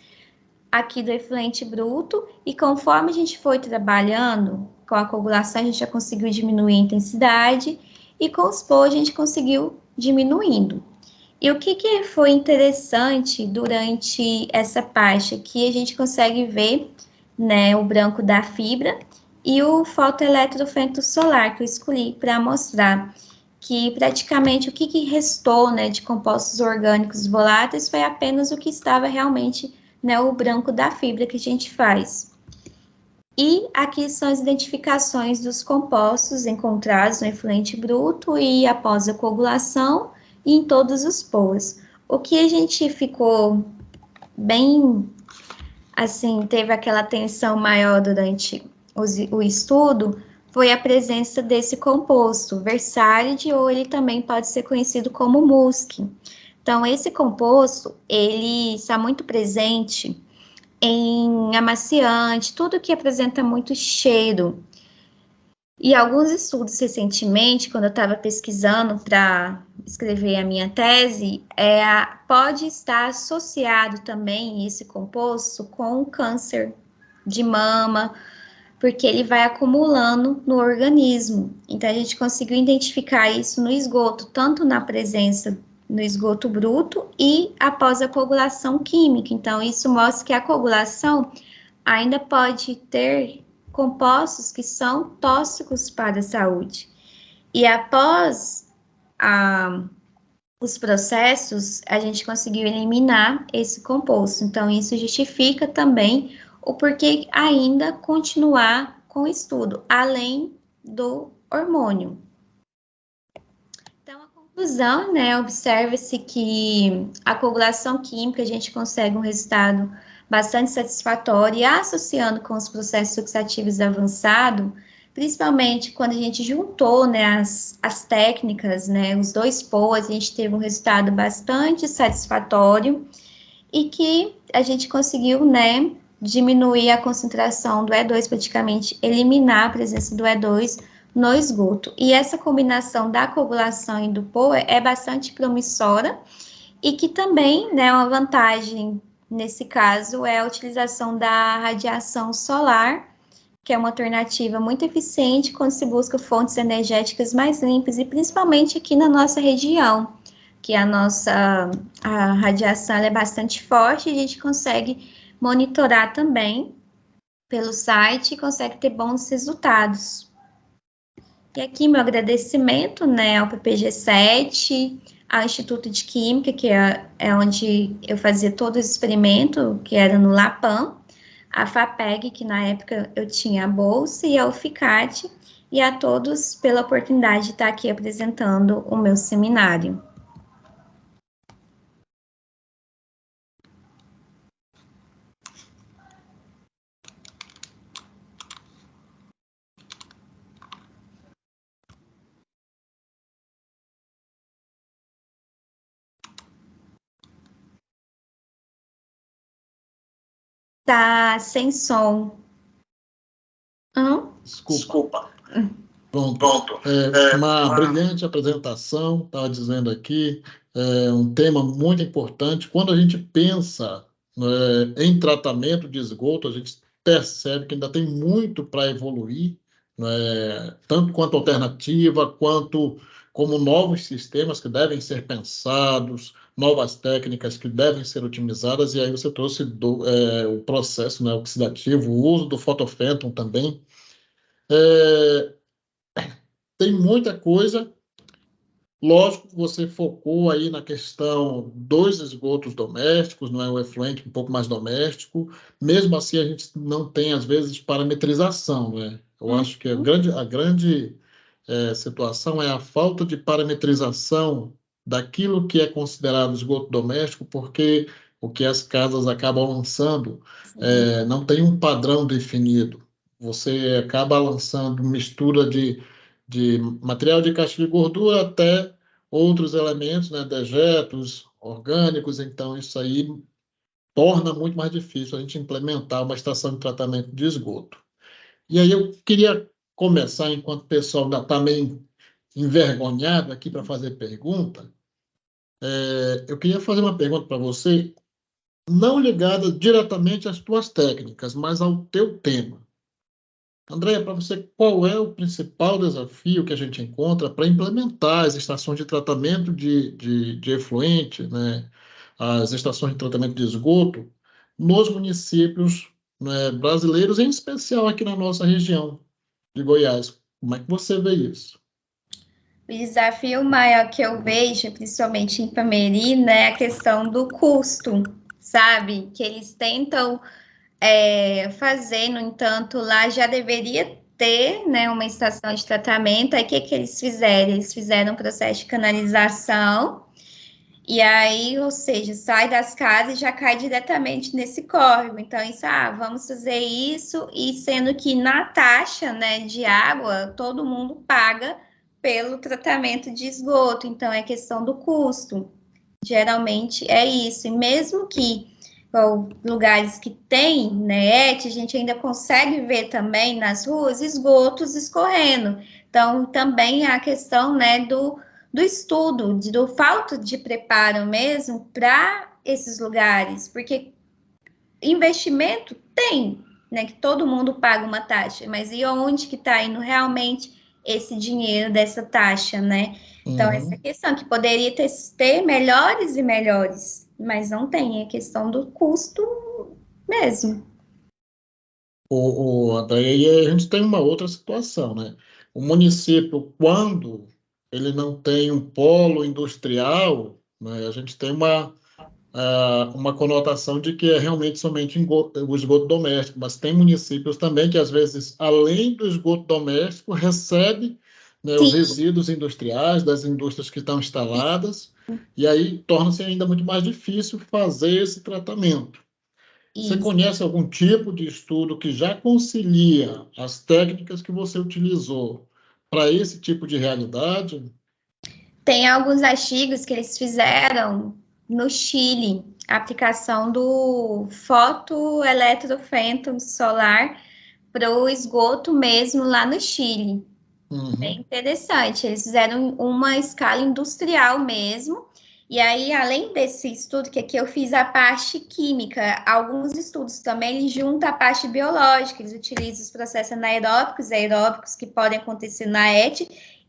aqui do efluente bruto, e conforme a gente foi trabalhando com a coagulação, a gente já conseguiu diminuir a intensidade, e com os PO a gente conseguiu diminuindo. E o que foi interessante durante essa parte aqui, a gente consegue ver, né, o branco da fibra, e o fotoeletrofento solar que eu escolhi para mostrar que praticamente o que restou, né, de compostos orgânicos voláteis foi apenas o que estava realmente, né, o branco da fibra que a gente faz. E aqui são as identificações dos compostos encontrados no efluente bruto e após a coagulação e em todos os POAs. O que a gente ficou bem, assim, teve aquela atenção maior durante o estudo foi a presença desse composto, Versalide, ou ele também pode ser conhecido como musque. Então, esse composto, ele está muito presente em amaciante, tudo que apresenta muito cheiro. E alguns estudos recentemente, quando eu estava pesquisando para escrever a minha tese, pode estar associado também esse composto com câncer de mama, porque ele vai acumulando no organismo. Então, a gente conseguiu identificar isso no esgoto, tanto na presença no esgoto bruto e após a coagulação química. Então, isso mostra que a coagulação ainda pode ter compostos que são tóxicos para a saúde. E após os processos, a gente conseguiu eliminar esse composto. Então, isso justifica também o porquê ainda continuar com o estudo, além do hormônio. Então, a conclusão, né, observa-se que a coagulação química a gente consegue um resultado bastante satisfatório e associando com os processos oxidativos avançados, principalmente quando a gente juntou, né, as técnicas, né, os dois POAs, a gente teve um resultado bastante satisfatório e que a gente conseguiu, né, diminuir a concentração do E2, praticamente eliminar a presença do E2 no esgoto. E essa combinação da coagulação e do POA é bastante promissora e que também, né, uma vantagem nesse caso é a utilização da radiação solar, que é uma alternativa muito eficiente quando se busca fontes energéticas mais limpas e principalmente aqui na nossa região, que a radiação é bastante forte e a gente consegue monitorar também pelo site e consegue ter bons resultados. E aqui meu agradecimento, né, ao PPG7, ao Instituto de Química, que é onde eu fazia todo o experimento, que era no Lapam, a FAPEG, que na época eu tinha a bolsa, e a UFICAT, e a todos pela oportunidade de estar aqui apresentando o meu seminário. Tá sem som. Desculpa. Pronto. Uma brilhante apresentação, estava dizendo aqui, um tema muito importante. Quando a gente pensa em tratamento de esgoto, a gente percebe que ainda tem muito para evoluir, tanto quanto alternativa, quanto como novos sistemas que devem ser pensados, novas técnicas que devem ser otimizadas, e aí você trouxe o processo, oxidativo, o uso do fotofêton também. Tem muita coisa. Lógico que você focou aí na questão dos esgotos domésticos, não é o efluente um pouco mais doméstico. Mesmo assim, a gente não tem, às vezes, parametrização, né? Eu acho que a grande situação é a falta de parametrização daquilo que é considerado esgoto doméstico, porque o que as casas acabam lançando não tem um padrão definido. Você acaba lançando mistura de material de casca de gordura até outros elementos, dejetos orgânicos. Então, isso aí torna muito mais difícil a gente implementar uma estação de tratamento de esgoto. E aí eu queria começar, enquanto o pessoal ainda está meio envergonhado aqui para fazer pergunta, eu queria fazer uma pergunta para você, não ligada diretamente às tuas técnicas, mas ao teu tema. Andréia, para você, qual é o principal desafio que a gente encontra para implementar as estações de tratamento de efluente, as estações de tratamento de esgoto, nos municípios, brasileiros, em especial aqui na nossa região de Goiás? Como é que você vê isso? O desafio maior que eu vejo, principalmente em Pameri, né, é a questão do custo, sabe? Que eles tentam fazer, no entanto, lá já deveria ter, né, uma estação de tratamento. Aí o que eles fizeram? Eles fizeram um processo de canalização, e aí, ou seja, sai das casas e já cai diretamente nesse córrego. Então, isso, vamos fazer isso, e sendo que na taxa, né, de água, todo mundo paga pelo tratamento de esgoto. Então, é questão do custo. Geralmente é isso. E mesmo que lugares que tem, né, a gente ainda consegue ver também nas ruas esgotos escorrendo. Então, também há a questão, né, do estudo, do falta de preparo mesmo para esses lugares, porque investimento tem, né, que todo mundo paga uma taxa, mas e onde que está indo realmente esse dinheiro dessa taxa, né? Então, essa questão que poderia ter melhores e melhores, mas não tem, é questão do custo mesmo. André, e a gente tem uma outra situação, né? O município, quando ele não tem um polo industrial, a gente tem uma conotação de que é realmente somente o esgoto doméstico, mas tem municípios também que, às vezes, além do esgoto doméstico, recebe, os resíduos industriais das indústrias que estão instaladas, e aí torna-se ainda muito mais difícil fazer esse tratamento. Você conhece algum tipo de estudo que já concilia as técnicas que você utilizou para esse tipo de realidade? Tem alguns artigos que eles fizeram no Chile, a aplicação do fotoeletrofêton solar para o esgoto mesmo lá no Chile. Bem interessante. Eles fizeram uma escala industrial mesmo. E aí, além desse estudo, que aqui eu fiz a parte química, alguns estudos também eles juntam a parte biológica, eles utilizam os processos anaeróbicos e aeróbicos que podem acontecer na ET,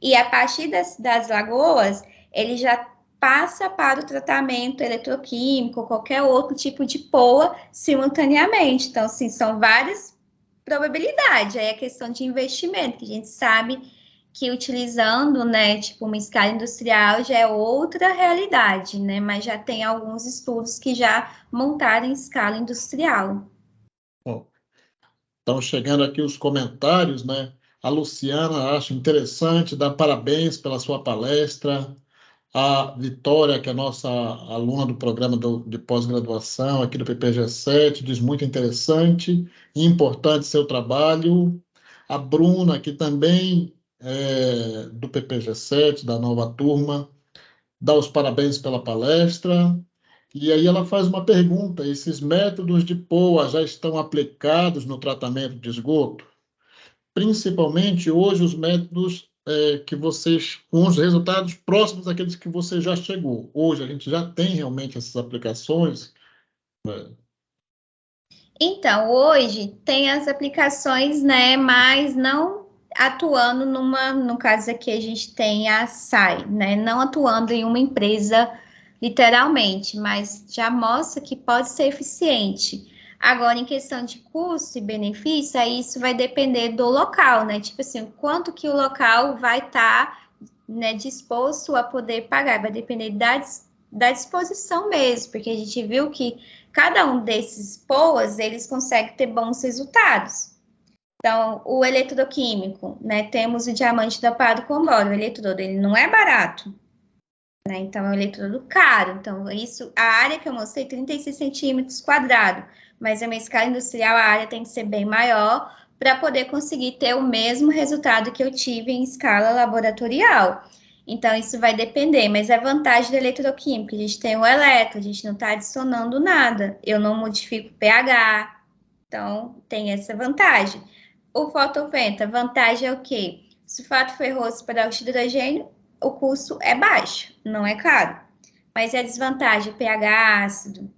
e a partir das lagoas, ele já passa para o tratamento eletroquímico ou qualquer outro tipo de POA simultaneamente. Então, assim, são várias probabilidades. Aí é questão de investimento, que a gente sabe que utilizando, né, tipo uma escala industrial já é outra realidade, né, mas já tem alguns estudos que já montaram em escala industrial. Bom, estão chegando aqui os comentários, né? A Luciana acha interessante, dá parabéns pela sua palestra. A Vitória, que é nossa aluna do programa de pós-graduação aqui do PPG-7, diz muito interessante e importante seu trabalho. A Bruna, que também é do PPG-7, da nova turma, dá os parabéns pela palestra. E aí ela faz uma pergunta: esses métodos de POA já estão aplicados no tratamento de esgoto? Principalmente hoje os métodos que vocês, com os resultados próximos daqueles que você já chegou. Hoje a gente já tem realmente essas aplicações. Então, hoje tem as aplicações, né, mas não atuando no caso aqui a gente tem a SAI, né, não atuando em uma empresa literalmente, mas já mostra que pode ser eficiente. Agora, em questão de custo e benefício, aí isso vai depender do local, né? Tipo assim, o quanto que o local vai estar, né, disposto a poder pagar, vai depender da disposição mesmo, porque a gente viu que cada um desses POAs, eles conseguem ter bons resultados. Então, o eletroquímico, né, temos o diamante da Padre com boro, o eletrodo, ele não é barato, né, então é um eletrodo caro. Então, isso, a área que eu mostrei, 36 centímetros quadrados, mas a minha escala industrial, a área tem que ser bem maior para poder conseguir ter o mesmo resultado que eu tive em escala laboratorial. Então, isso vai depender, mas a vantagem do eletroquímico, a gente tem o eletro, a gente não está adicionando nada, eu não modifico o pH, então tem essa vantagem. O fotovento, a vantagem é o quê? Sulfato ferroso para o hidrogênio, o custo é baixo, não é caro. Mas a desvantagem, pH ácido.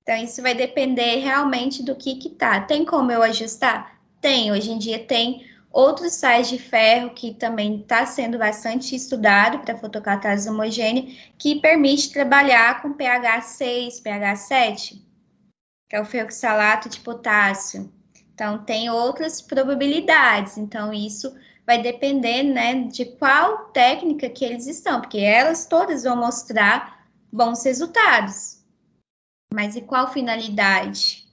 Então, isso vai depender realmente do que tá. Tem como eu ajustar? Tem. Hoje em dia tem outros sais de ferro que também está sendo bastante estudado para fotocatálise homogênea, que permite trabalhar com pH 6, pH 7, que é o ferroxalato de potássio. Então, tem outras probabilidades. Então, isso vai depender, né, de qual técnica que eles estão, porque elas todas vão mostrar bons resultados. Mas e qual finalidade?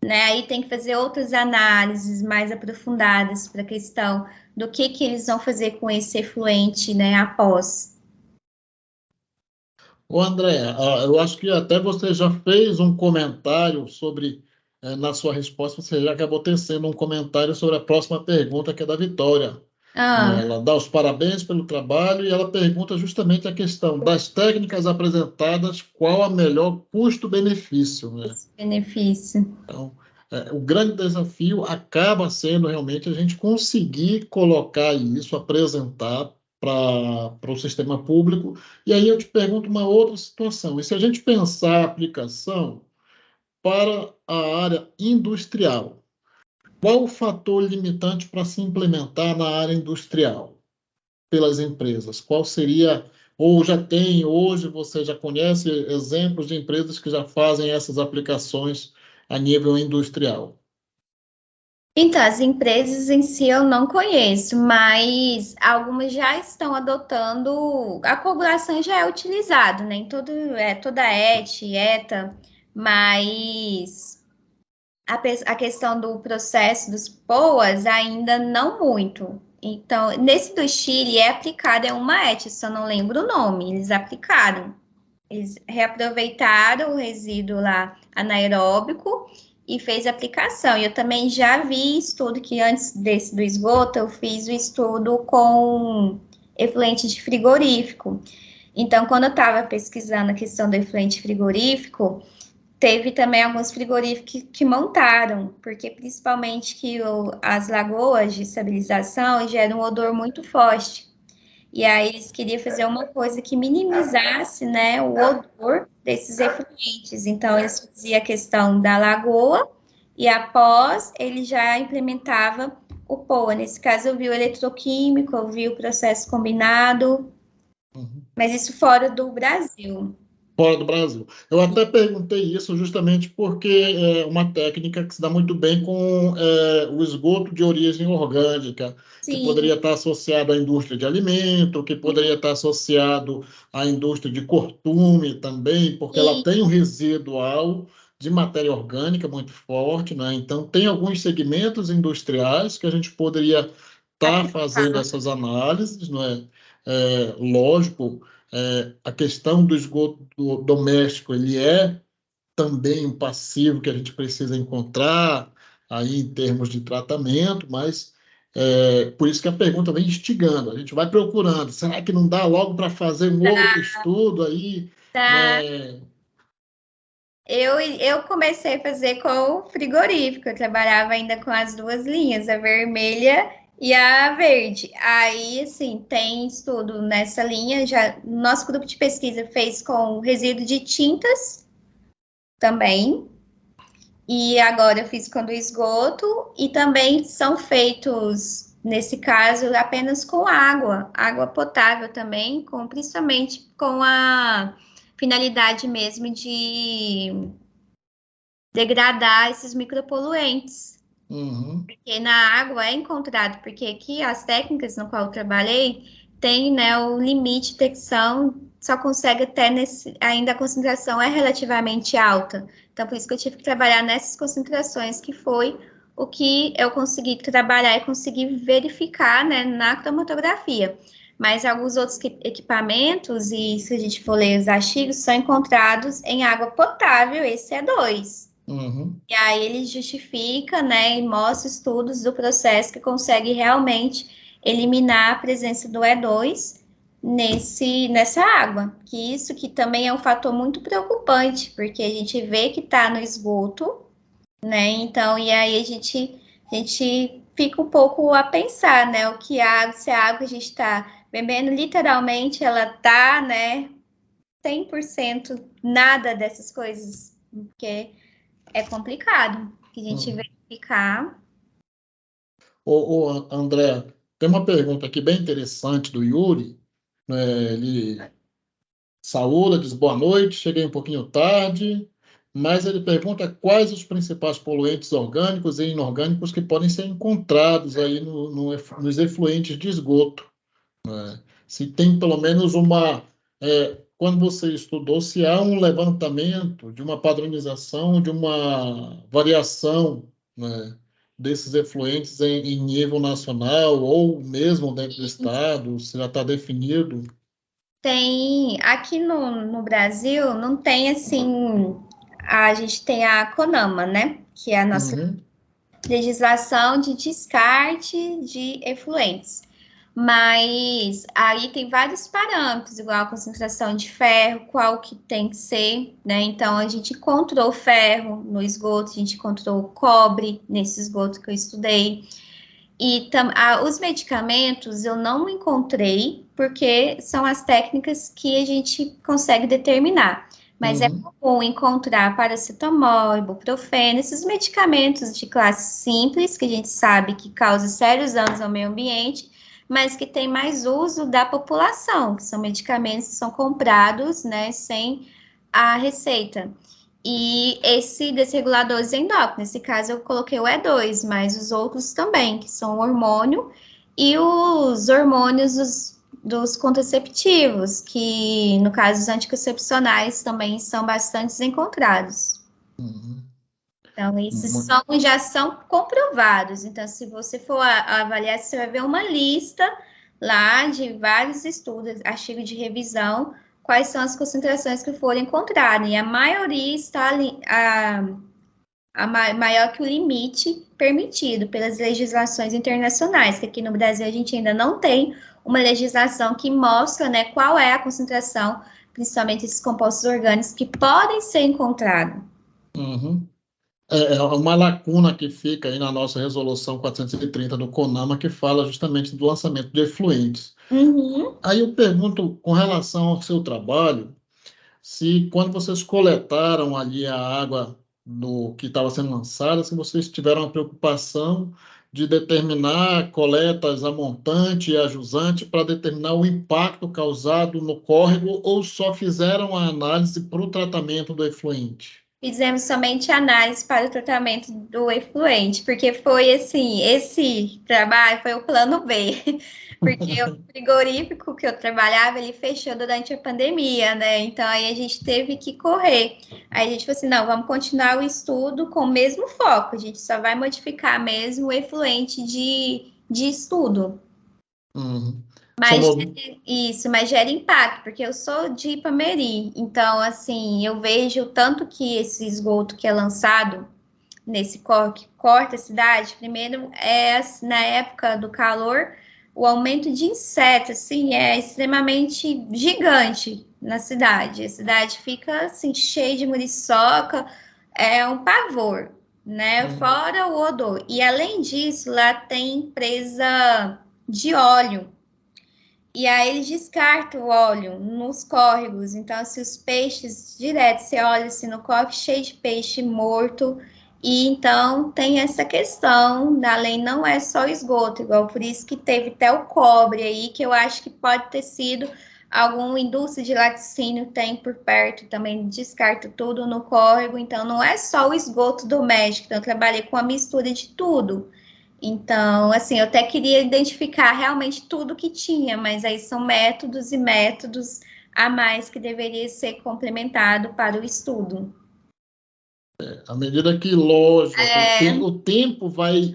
Né? Aí tem que fazer outras análises mais aprofundadas para a questão do que eles vão fazer com esse efluente, né, após. Ô, André, eu acho que até você já fez um comentário sobre, na sua resposta, você já acabou tecendo um comentário sobre a próxima pergunta, que é da Vitória. Né? Ah, Ela dá os parabéns pelo trabalho e ela pergunta justamente a questão das técnicas apresentadas, qual a melhor custo-benefício, né? esse benefício. Então, o grande desafio acaba sendo realmente a gente conseguir colocar isso, apresentar para o sistema público. E aí eu te pergunto uma outra situação. E se a gente pensar a aplicação para a área industrial, qual o fator limitante para se implementar na área industrial pelas empresas? Qual seria, ou já tem, hoje você já conhece exemplos de empresas que já fazem essas aplicações a nível industrial? Então, as empresas em si eu não conheço, mas algumas já estão adotando, a coagulação já é utilizado, né, em toda a ETA, mas a questão do processo dos POAs ainda não muito. Então, nesse do Chile é aplicado, é uma ETA, só não lembro o nome, eles aplicaram. Eles reaproveitaram o resíduo lá anaeróbico e fez a aplicação. E eu também já vi estudo que antes desse do esgoto, eu fiz o estudo com efluente de frigorífico. Então, quando eu estava pesquisando a questão do efluente frigorífico, teve também alguns frigoríficos que montaram, porque principalmente que as lagoas de estabilização geram um odor muito forte. E aí eles queriam fazer uma coisa que minimizasse, né, o odor desses efluentes. Então eles faziam a questão da lagoa e após ele já implementava o POA. Nesse caso eu vi o eletroquímico, eu vi o processo combinado, Uhum. mas isso fora do Brasil. Fora do Brasil. Eu até perguntei isso justamente porque é uma técnica que se dá muito bem com o esgoto de origem orgânica, que Sim, poderia estar associado à indústria de alimento, que poderia estar associado à indústria de cortume também, porque ela sim, tem um residual de matéria orgânica muito forte, né? Então, tem alguns segmentos industriais que a gente poderia estar fazendo essas análises, não é? Lógico, a questão do esgoto doméstico, ele é também um passivo que a gente precisa encontrar aí em termos de tratamento, mas por isso que a pergunta vem instigando, a gente vai procurando, será que não dá logo para fazer um outro estudo aí né? Eu comecei a fazer com o frigorífico, eu trabalhava ainda com as duas linhas, a vermelha e a verde. Aí, assim, tem estudo nessa linha, já nosso grupo de pesquisa fez com resíduo de tintas também, e agora eu fiz com do esgoto, e também são feitos, nesse caso, apenas com água potável também, principalmente com a finalidade mesmo de degradar esses micropoluentes. Uhum, Porque na água é encontrado, porque aqui as técnicas no qual eu trabalhei tem, né, o limite de detecção, só consegue até ainda a concentração é relativamente alta. Então, por isso que eu tive que trabalhar nessas concentrações, que foi o que eu consegui trabalhar e consegui verificar, né, na cromatografia. Mas alguns outros equipamentos, e se a gente for ler os artigos, são encontrados em água potável, esse é 2. uhum, E aí ele justifica, né, e mostra estudos do processo que consegue realmente eliminar a presença do E2 nessa água. Que isso que também é um fator muito preocupante, porque a gente vê que está no esgoto, né? Então, e aí a gente fica um pouco a pensar, né? O que se a água que a gente está bebendo, literalmente, ela tá, né, 100% nada dessas coisas, porque é complicado que a gente uhum. verificar. André, tem uma pergunta aqui bem interessante do Yuri, né? Ele saúda, diz boa noite, cheguei um pouquinho tarde, mas ele pergunta quais os principais poluentes orgânicos e inorgânicos que podem ser encontrados aí nos efluentes de esgoto. Se tem pelo menos quando você estudou, se há um levantamento de uma padronização, de uma variação, né, desses efluentes em nível nacional ou mesmo dentro do estado, se já está definido. Tem, aqui no Brasil, não tem assim, a gente tem a CONAMA, né? Que é a nossa Uhum, legislação de descarte de efluentes. Mas aí tem vários parâmetros, igual a concentração de ferro, qual que tem que ser, né? Então a gente encontrou ferro no esgoto, a gente encontrou cobre nesse esgoto que eu estudei. E os medicamentos eu não encontrei, porque são as técnicas que a gente consegue determinar. Mas é uhum, comum encontrar paracetamol, ibuprofeno, esses medicamentos de classe simples, que a gente sabe que causam sérios danos ao meio ambiente, mas que tem mais uso da população, que são medicamentos que são comprados, né, sem a receita. E esse desregulador endócrino, nesse caso eu coloquei o E2, mas os outros também, que são o hormônio e os hormônios dos contraceptivos, que no caso os anticoncepcionais também são bastante encontrados. uhum. Então, esses Mu- já são comprovados. Então, se você for avaliar, você vai ver uma lista lá de vários estudos, artigo de revisão, quais são as concentrações que foram encontradas. E a maioria está ali, maior que o limite permitido pelas legislações internacionais, que aqui no Brasil a gente ainda não tem uma legislação que mostra, né, qual é a concentração, principalmente esses compostos orgânicos que podem ser encontrados. Uhum. É uma lacuna que fica aí na nossa resolução 430 do CONAMA, que fala justamente do lançamento de efluentes. Uhum. Aí eu pergunto, com relação ao seu trabalho, se quando vocês coletaram ali a água do que estava sendo lançada, se vocês tiveram a preocupação de determinar coletas a montante e a jusante para determinar o impacto causado no córrego ou só fizeram a análise para o tratamento do efluente? Fizemos somente análise para o tratamento do efluente, porque foi assim, esse trabalho foi o plano B, porque o frigorífico que eu trabalhava, ele fechou durante a pandemia, né? Então aí a gente teve que correr. Aí a gente falou assim, não, vamos continuar o estudo com o mesmo foco, a gente só vai modificar mesmo o efluente de estudo. Uhum. São Mas isso, mas gera impacto, porque eu sou de Ipameri, então assim, eu vejo o tanto que esse esgoto que é lançado nesse que corta a cidade, primeiro é na época do calor, o aumento de insetos, assim, é extremamente gigante na cidade. A cidade fica, assim, cheia de muriçoca, é um pavor, né? Fora o odor. E, além disso, lá tem empresa de óleo. E aí eles descartam o óleo nos córregos. Então, assim, os peixes direto, você olha assim no córrego cheio de peixe morto. E então tem essa questão da lei, não é só esgoto, igual por isso que teve até o cobre aí, que eu acho que pode ter sido alguma indústria de laticínio tem por perto, também descarta tudo no córrego. Então não é só o esgoto doméstico, então eu trabalhei com a mistura de tudo. Então, assim, eu até queria identificar realmente tudo que tinha, mas aí são métodos e métodos a mais que deveria ser complementado para o estudo. À medida que, lógico, o tempo vai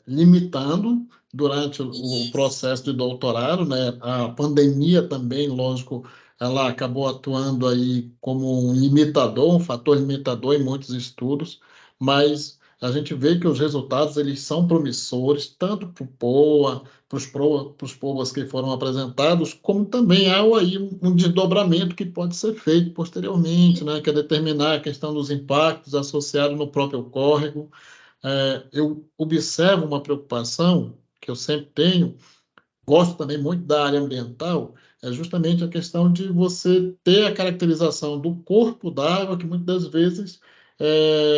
limitando durante o processo de doutorado, né? A pandemia também, lógico, ela acabou atuando aí como um limitador, um fator limitador em muitos estudos, mas a gente vê que os resultados eles são promissores, tanto para o POA, para os POAs que foram apresentados, como também há aí um desdobramento que pode ser feito posteriormente, né, que é determinar a questão dos impactos associados no próprio córrego. Eu observo uma preocupação que eu sempre tenho, gosto também muito da área ambiental, é justamente a questão de você ter a caracterização do corpo d'água, que muitas das vezes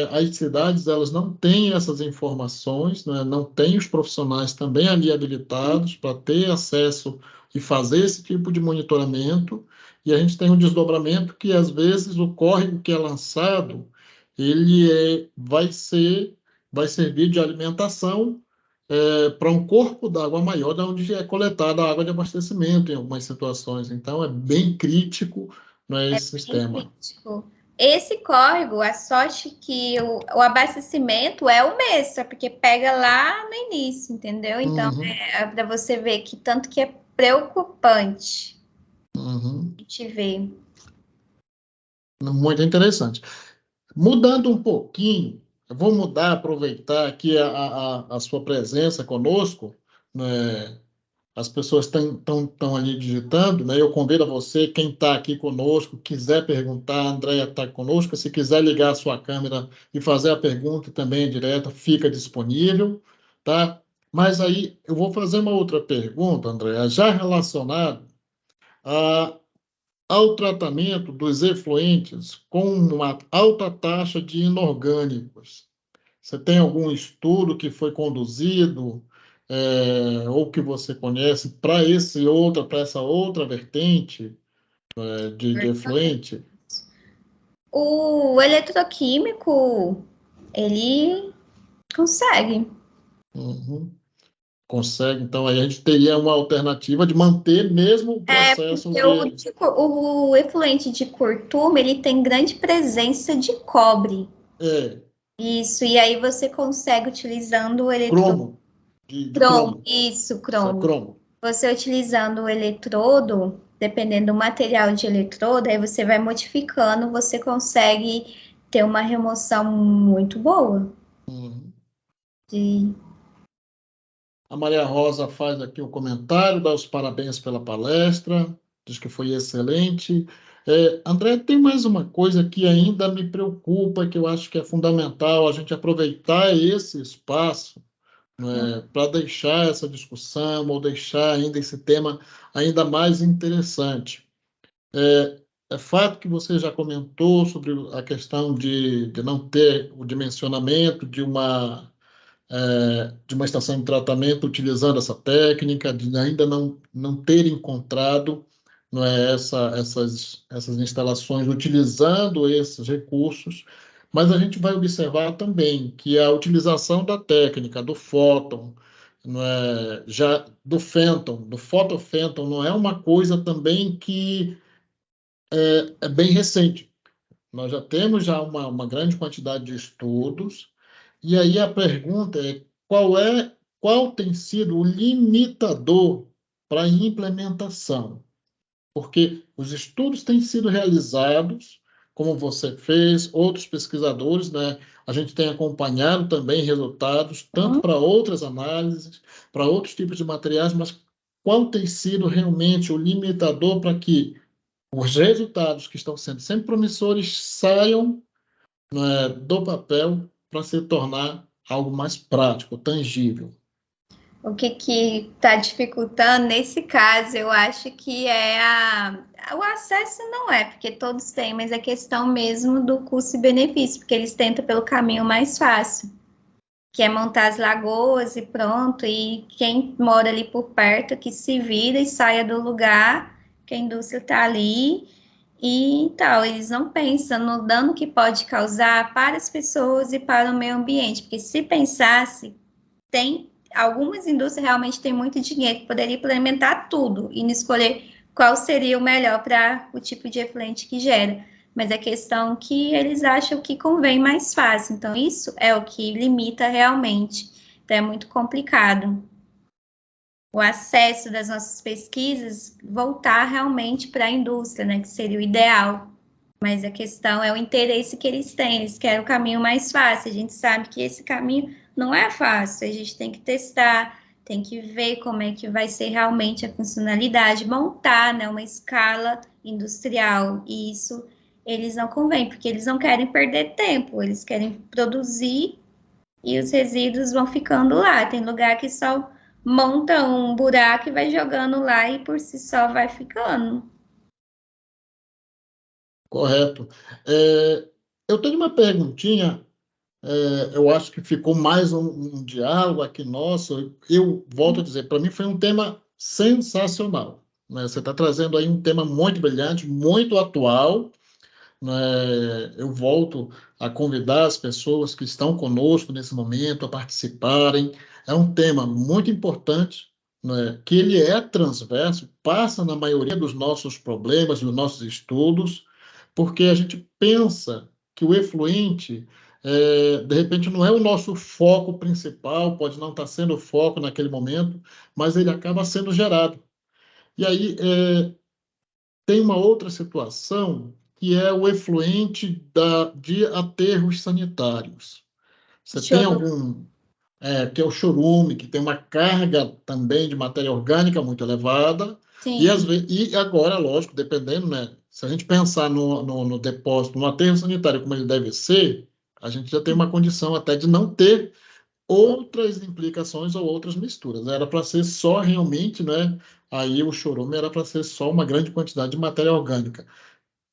as cidades elas não têm essas informações, né? Não têm os profissionais também ali habilitados para ter acesso e fazer esse tipo de monitoramento, e a gente tem um desdobramento que às vezes o córrego que é lançado, vai servir de alimentação para um corpo d'água maior, de onde é coletada a água de abastecimento em algumas situações. Então, é bem crítico, né, esse sistema. Crítico. Esse córrego, a sorte que o abastecimento é o mesmo, só porque pega lá no início, entendeu? Então, é para você ver que tanto que é preocupante a gente ver. Muito interessante. Mudando um pouquinho, eu vou aproveitar aqui a sua presença conosco, né? As pessoas estão ali digitando, né? Eu convido a você, quem está aqui conosco, quiser perguntar, a Andréia está conosco, se quiser ligar a sua câmera e fazer a pergunta também direta, fica disponível, tá? Mas aí eu vou fazer uma outra pergunta, Andréia, já relacionado a ao tratamento dos efluentes com uma alta taxa de inorgânicos. Você tem algum estudo que foi conduzido ou que você conhece para essa outra vertente de efluente? O eletroquímico, ele consegue. Uhum. Consegue, então aí a gente teria uma alternativa de manter mesmo o processo Porque o efluente de curtume, ele tem grande presença de cobre. Isso, e aí você consegue utilizando o cromo, de cromo. Isso, Isso é cromo. cromo. Você utilizando o eletrodo, dependendo do material de eletrodo, aí você vai modificando, você consegue ter uma remoção muito boa. Uhum. De... A Maria Rosa faz aqui o comentário, dá os parabéns pela palestra, diz que foi excelente. André, tem mais uma coisa que ainda me preocupa, que eu acho que é fundamental a gente aproveitar esse espaço, né, para deixar essa discussão ou deixar ainda esse tema ainda mais interessante. É fato que você já comentou sobre a questão de não ter o dimensionamento de uma estação de tratamento utilizando essa técnica, de ainda não ter encontrado, não é, essas instalações utilizando esses recursos, mas a gente vai observar também que a utilização da técnica do fóton, não é, já do fenton, do fotofenton, não é uma coisa também que é bem recente. Nós já temos já uma grande quantidade de estudos, e aí a pergunta é qual tem sido o limitador para a implementação? Porque os estudos têm sido realizados, como você fez, outros pesquisadores, né? A gente tem acompanhado também resultados, tanto para outras análises, para outros tipos de materiais, mas qual tem sido realmente o limitador para que os resultados que estão sendo sempre promissores saiam, né, do papel para se tornar algo mais prático, tangível? O que está dificultando nesse caso, eu acho que o acesso não é, porque todos têm, mas a questão mesmo do custo e benefício, porque eles tentam pelo caminho mais fácil, que é montar as lagoas e pronto, e quem mora ali por perto que se vira e saia do lugar, que a indústria está ali, e tal, eles não pensam no dano que pode causar para as pessoas e para o meio ambiente, porque se pensasse, tem algumas indústrias realmente têm muito dinheiro que poderia implementar tudo e não escolher qual seria o melhor para o tipo de efluente que gera. Mas a questão é que eles acham que convém mais fácil. Então, isso é o que limita realmente. Então, é muito complicado. O acesso das nossas pesquisas voltar realmente para a indústria, né, que seria o ideal. Mas a questão é o interesse que eles têm, eles querem o caminho mais fácil. A gente sabe que esse caminho não é fácil, a gente tem que testar, tem que ver como é que vai ser realmente a funcionalidade, montar, né, uma escala industrial. E isso eles não convém, porque eles não querem perder tempo, eles querem produzir e os resíduos vão ficando lá. Tem lugar que só monta um buraco e vai jogando lá e por si só vai ficando. Correto. Eu tenho uma perguntinha, eu acho que ficou mais um diálogo aqui nosso. Eu volto a dizer, para mim foi um tema sensacional, né? Você está trazendo aí um tema muito brilhante, muito atual, né? Eu volto a convidar as pessoas que estão conosco nesse momento a participarem. É um tema muito importante, né? Que ele é transverso, passa na maioria dos nossos problemas, dos nossos estudos, porque a gente pensa que o efluente, de repente, não é o nosso foco principal, pode não estar sendo o foco naquele momento, mas ele acaba sendo gerado. E aí, tem uma outra situação que é o efluente de aterros sanitários. Você tem algum, que é o chorume, que tem uma carga também de matéria orgânica muito elevada, e, e agora, lógico, dependendo, né, se a gente pensar no depósito, no aterro sanitário como ele deve ser, a gente já tem uma condição até de não ter outras implicações ou outras misturas. Era para ser só realmente, né? Aí o chorume era para ser só uma grande quantidade de matéria orgânica.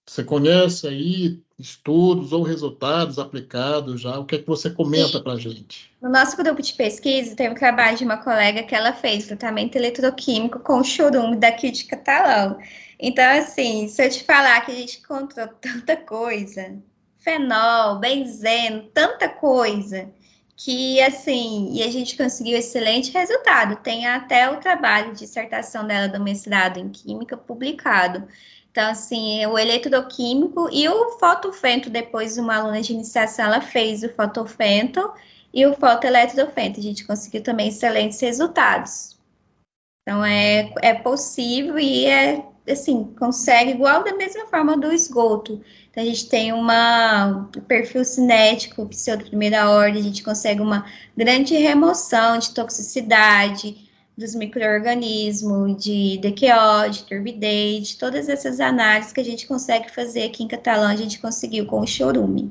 Você conhece aí estudos ou resultados aplicados já? O que é que você comenta para a gente? No nosso grupo de pesquisa, tem um trabalho de uma colega que ela fez tratamento eletroquímico com chorume daqui de Catalão. Então, assim, se eu te falar que a gente encontrou tanta coisa, fenol, benzeno, tanta coisa, que, assim, e a gente conseguiu excelente resultado. Tem até o trabalho de dissertação dela do mestrado em Química publicado. Então, assim, o eletroquímico e o fotofento, depois uma aluna de iniciação, ela fez o fotofento e o fotoeletrofento. A gente conseguiu também excelentes resultados. Então, é possível e assim, consegue igual da mesma forma do esgoto. Então, a gente tem um perfil cinético, pseudo primeira ordem, a gente consegue uma grande remoção de toxicidade dos micro-organismos, de DQO, de turbidez, todas essas análises que a gente consegue fazer aqui em Catalão, a gente conseguiu com o chorume.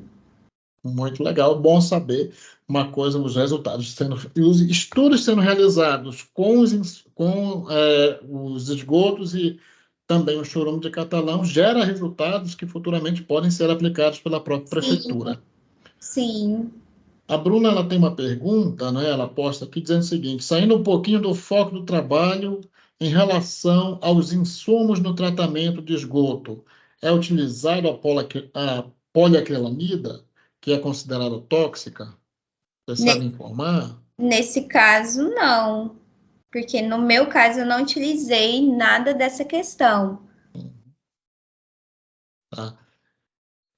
Muito legal, bom saber uma coisa, os resultados e os estudos sendo realizados com os esgotos e também o chorume de Catalão gera resultados que futuramente podem ser aplicados pela própria prefeitura. Sim. A Bruna, ela tem uma pergunta, né? Ela posta aqui dizendo o seguinte: saindo um pouquinho do foco do trabalho em relação aos insumos no tratamento de esgoto, é utilizado a poliacrilamida, que é considerada tóxica? Você sabe informar? Nesse caso, não, porque no meu caso eu não utilizei nada dessa questão. Tá.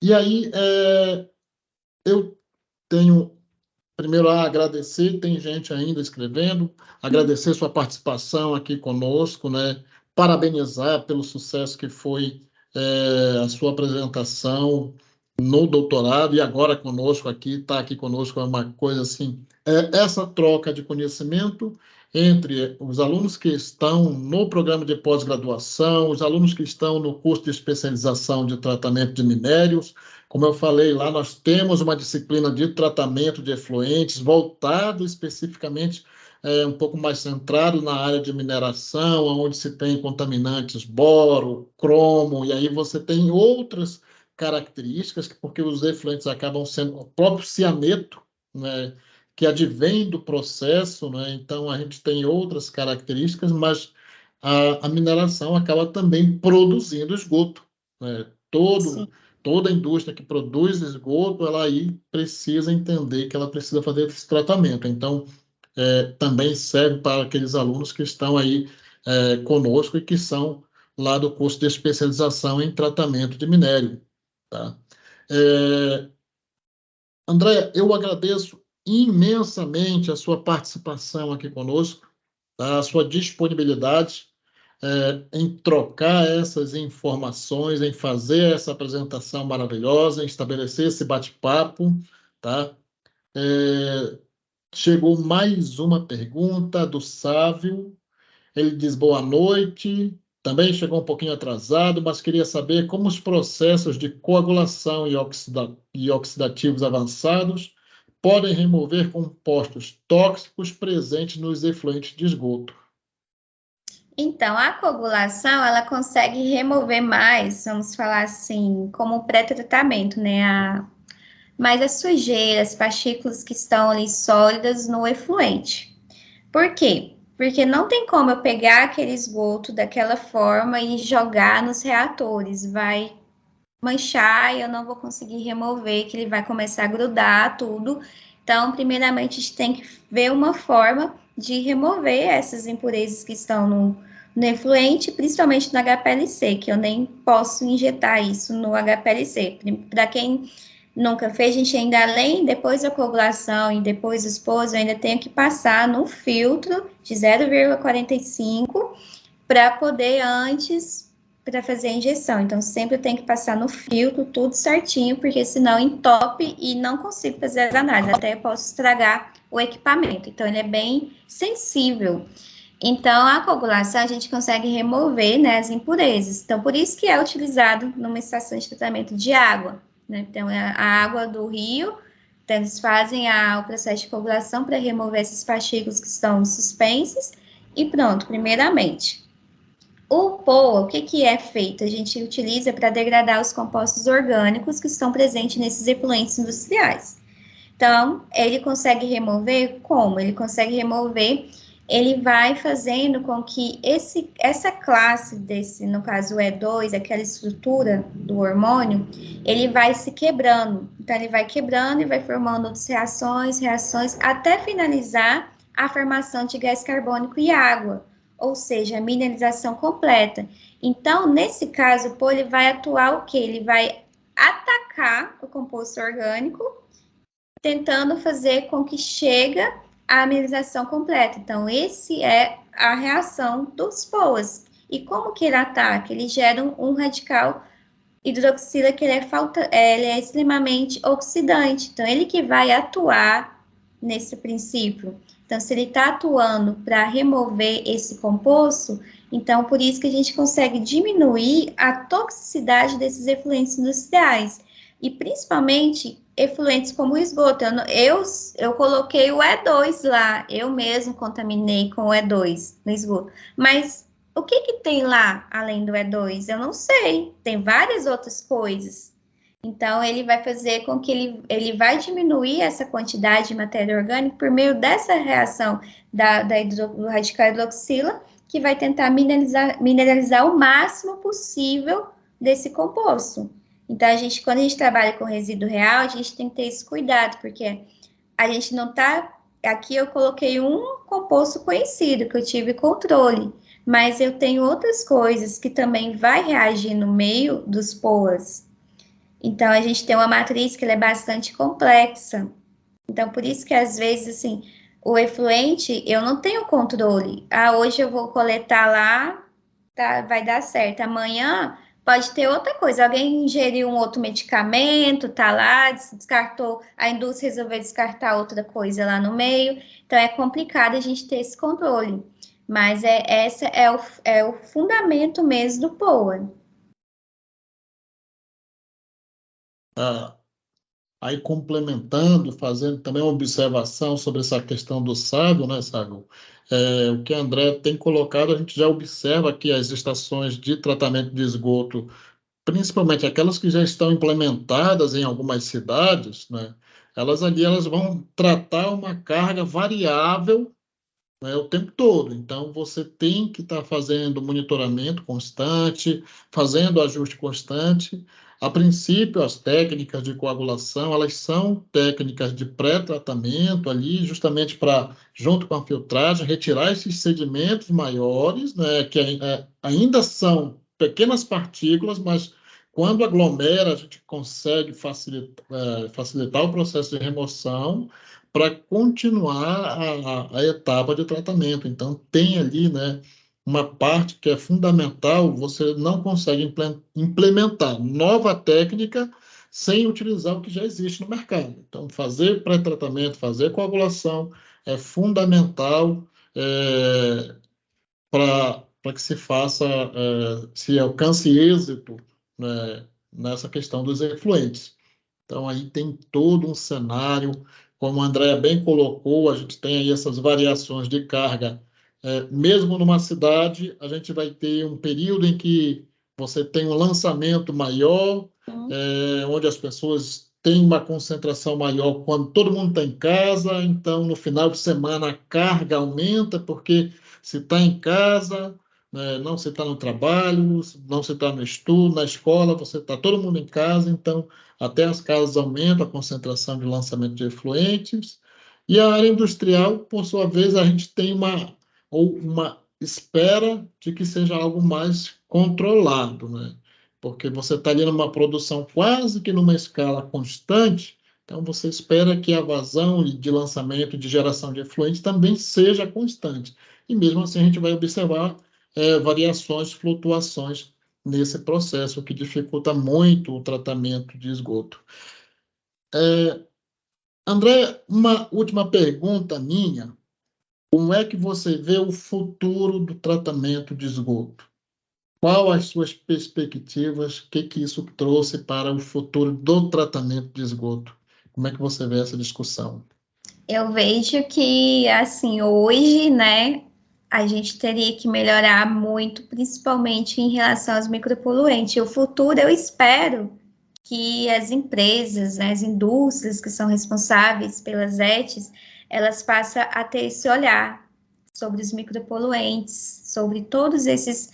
E aí, eu tenho primeiro a agradecer, tem gente ainda escrevendo, agradecer sua participação aqui conosco, né? Parabenizar pelo sucesso que foi a sua apresentação, no doutorado e agora conosco aqui, está aqui conosco, é uma coisa assim, essa troca de conhecimento entre os alunos que estão no programa de pós-graduação, os alunos que estão no curso de especialização de tratamento de minérios. Como eu falei lá, nós temos uma disciplina de tratamento de efluentes voltado especificamente, um pouco mais centrado na área de mineração, onde se tem contaminantes boro, cromo, e aí você tem outras características, porque os efluentes acabam sendo o próprio cianeto, né, que advém do processo, né, então a gente tem outras características, mas a mineração acaba também produzindo esgoto, né? Toda a indústria que produz esgoto, ela aí precisa entender que ela precisa fazer esse tratamento. Então, também serve para aqueles alunos que estão aí conosco e que são lá do curso de especialização em tratamento de minério. Tá? Andréia, eu agradeço imensamente a sua participação aqui conosco, tá? A sua disponibilidade em trocar essas informações, em fazer essa apresentação maravilhosa, em estabelecer esse bate-papo. Tá? Chegou mais uma pergunta do Sávio. Ele diz boa noite. Também chegou um pouquinho atrasado, mas queria saber como os processos de coagulação e oxidativos avançados podem remover compostos tóxicos presentes nos efluentes de esgoto. Então, a coagulação, ela consegue remover mais, vamos falar assim, como pré-tratamento, né? Mais as sujeiras, partículas que estão ali sólidas no efluente. Por quê? Porque não tem como eu pegar aquele esgoto daquela forma e jogar nos reatores. Vai manchar e eu não vou conseguir remover, que ele vai começar a grudar tudo. Então, primeiramente, a gente tem que ver uma forma de remover essas impurezas que estão no efluente, principalmente no HPLC, que eu nem posso injetar isso no HPLC. Para quem nunca fez, a gente ainda, além, depois da coagulação e depois do esposo, eu ainda tenho que passar no filtro de 0,45 para poder para fazer a injeção. Então, sempre eu tenho que passar no filtro, tudo certinho, porque senão entope e não consigo fazer a análise. Até eu posso estragar o equipamento. Então, ele é bem sensível. Então, a coagulação, a gente consegue remover, né, as impurezas. Então, por isso que é utilizado numa estação de tratamento de água, né? Então, a água do rio, então, eles fazem o processo de coagulação para remover essas partículas que estão suspensas e pronto, primeiramente. O POA, o que é feito? A gente utiliza para degradar os compostos orgânicos que estão presentes nesses efluentes industriais. Então, ele consegue remover como? Ele consegue remover, ele vai fazendo com que essa classe desse, no caso o E2, aquela estrutura do hormônio, ele vai se quebrando. Então, ele vai quebrando e vai formando outras reações, até finalizar a formação de gás carbônico e água, ou seja, a mineralização completa. Então, nesse caso, o POA, ele vai atuar o quê? Ele vai atacar o composto orgânico, tentando fazer com que chegue à mineralização completa. Então, esse é a reação dos POAs. E como que ele ataca? Ele gera um radical hidroxila que ele é extremamente oxidante. Então, ele que vai atuar nesse princípio. Então, se ele está atuando para remover esse composto, então, por isso que a gente consegue diminuir a toxicidade desses efluentes industriais. E, principalmente, efluentes como o esgoto. Eu coloquei o E2 lá, eu mesmo contaminei com o E2 no esgoto. Mas o que tem lá, além do E2? Eu não sei. Tem várias outras coisas. Então, ele vai fazer com que ele vai diminuir essa quantidade de matéria orgânica por meio dessa reação do radical hidroxila, que vai tentar mineralizar o máximo possível desse composto. Então, quando a gente trabalha com resíduo real, a gente tem que ter esse cuidado, porque a gente não está... Aqui eu coloquei um composto conhecido, que eu tive controle, mas eu tenho outras coisas que também vai reagir no meio dos POAs. Então, a gente tem uma matriz que ela é bastante complexa. Então, por isso que, às vezes, assim, o efluente, eu não tenho controle. Hoje eu vou coletar lá, tá, vai dar certo. Amanhã Pode ter outra coisa, alguém ingeriu um outro medicamento, tá lá, descartou, a indústria resolveu descartar outra coisa lá no meio, então é complicado a gente ter esse controle, mas esse é o fundamento mesmo do POA. Aí complementando, fazendo também uma observação sobre essa questão do sábio, né, Sago? O que a André tem colocado, a gente já observa que as estações de tratamento de esgoto, principalmente aquelas que já estão implementadas em algumas cidades, né, elas vão tratar uma carga variável, né, o tempo todo. Então, você tem que estar fazendo monitoramento constante, fazendo ajuste constante. A princípio, as técnicas de coagulação, elas são técnicas de pré-tratamento ali, justamente para, junto com a filtragem, retirar esses sedimentos maiores, né, que ainda são pequenas partículas, mas quando aglomera, a gente consegue facilitar o processo de remoção para continuar a etapa de tratamento. Então, tem ali, né, uma parte que é fundamental, você não consegue implementar nova técnica sem utilizar o que já existe no mercado. Então, fazer pré-tratamento, fazer coagulação é fundamental para que se faça, se alcance êxito, né, nessa questão dos efluentes. Então, aí tem todo um cenário, como a Andrea bem colocou, a gente tem aí essas variações de carga. Mesmo numa cidade, a gente vai ter um período em que você tem um lançamento maior, onde as pessoas têm uma concentração maior quando todo mundo está em casa, então no final de semana a carga aumenta, porque se está em casa, né, não se está no trabalho, não se está no estudo, na escola, você está todo mundo em casa, então até as casas aumentam a concentração de lançamento de efluentes, e a área industrial, por sua vez, a gente tem uma espera de que seja algo mais controlado, né? Porque você está ali numa produção quase que numa escala constante, então você espera que a vazão de lançamento, de geração de efluentes também seja constante. E mesmo assim a gente vai observar variações, flutuações nesse processo, que dificulta muito o tratamento de esgoto. André, uma última pergunta minha. Como é que você vê o futuro do tratamento de esgoto? Qual as suas perspectivas? O que isso trouxe para o futuro do tratamento de esgoto? Como é que você vê essa discussão? Eu vejo que, assim, hoje, né, a gente teria que melhorar muito, principalmente em relação aos micropoluentes. O futuro, eu espero que as empresas, né, as indústrias que são responsáveis pelas ETs, elas passem a ter esse olhar sobre os micropoluentes, sobre todos esses,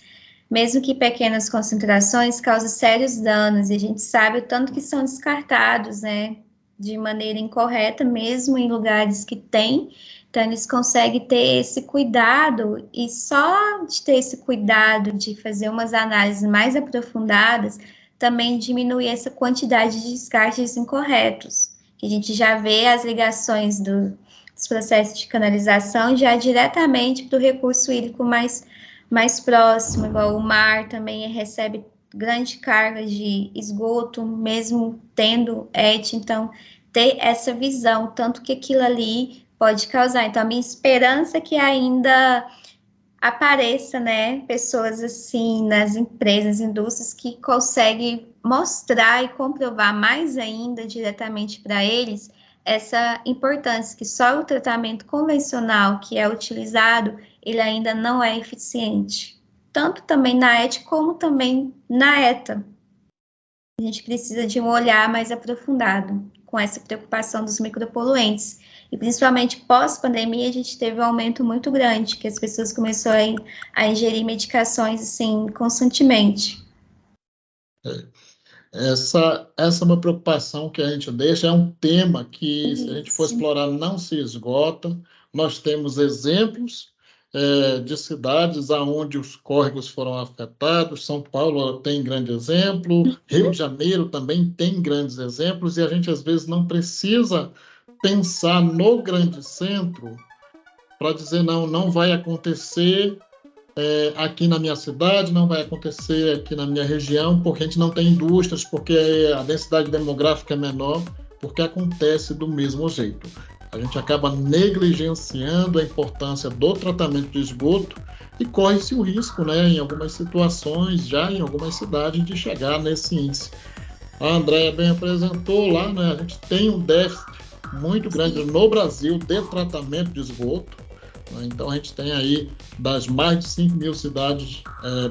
mesmo que pequenas concentrações, causam sérios danos, e a gente sabe o tanto que são descartados, né, de maneira incorreta, mesmo em lugares que tem. Então, eles conseguem ter esse cuidado, e só de ter esse cuidado de fazer umas análises mais aprofundadas, também diminui essa quantidade de descartes incorretos. A gente já vê as ligações dos processos de canalização já diretamente para o recurso hídrico mais próximo, igual o mar também recebe grande carga de esgoto, mesmo tendo ET, então ter essa visão, tanto que aquilo ali pode causar. Então, a minha esperança é que ainda apareça, né, pessoas assim nas empresas, indústrias que conseguem mostrar e comprovar mais ainda diretamente para eles essa importância, que só o tratamento convencional que é utilizado, ele ainda não é eficiente, tanto também na ET como também na ETA. A gente precisa de um olhar mais aprofundado com essa preocupação dos micropoluentes. E principalmente pós-pandemia, a gente teve um aumento muito grande, que as pessoas começaram a ingerir medicações assim constantemente. Essa é uma preocupação que a gente deixa, é um tema que, se a gente for explorar, não se esgota. Nós temos exemplos de cidades onde os córregos foram afetados. São Paulo tem grande exemplo, Rio de Janeiro também tem grandes exemplos, e a gente, às vezes, não precisa pensar no grande centro para dizer não vai acontecer aqui na minha cidade, não vai acontecer aqui na minha região, porque a gente não tem indústrias, porque a densidade demográfica é menor, porque acontece do mesmo jeito. A gente acaba negligenciando a importância do tratamento de esgoto e corre-se o risco, né, em algumas situações, já em algumas cidades, de chegar nesse índice. A Andréia bem apresentou lá, né, a gente tem um déficit muito grande no Brasil de tratamento de esgoto. Então, a gente tem aí, das mais de 5 mil cidades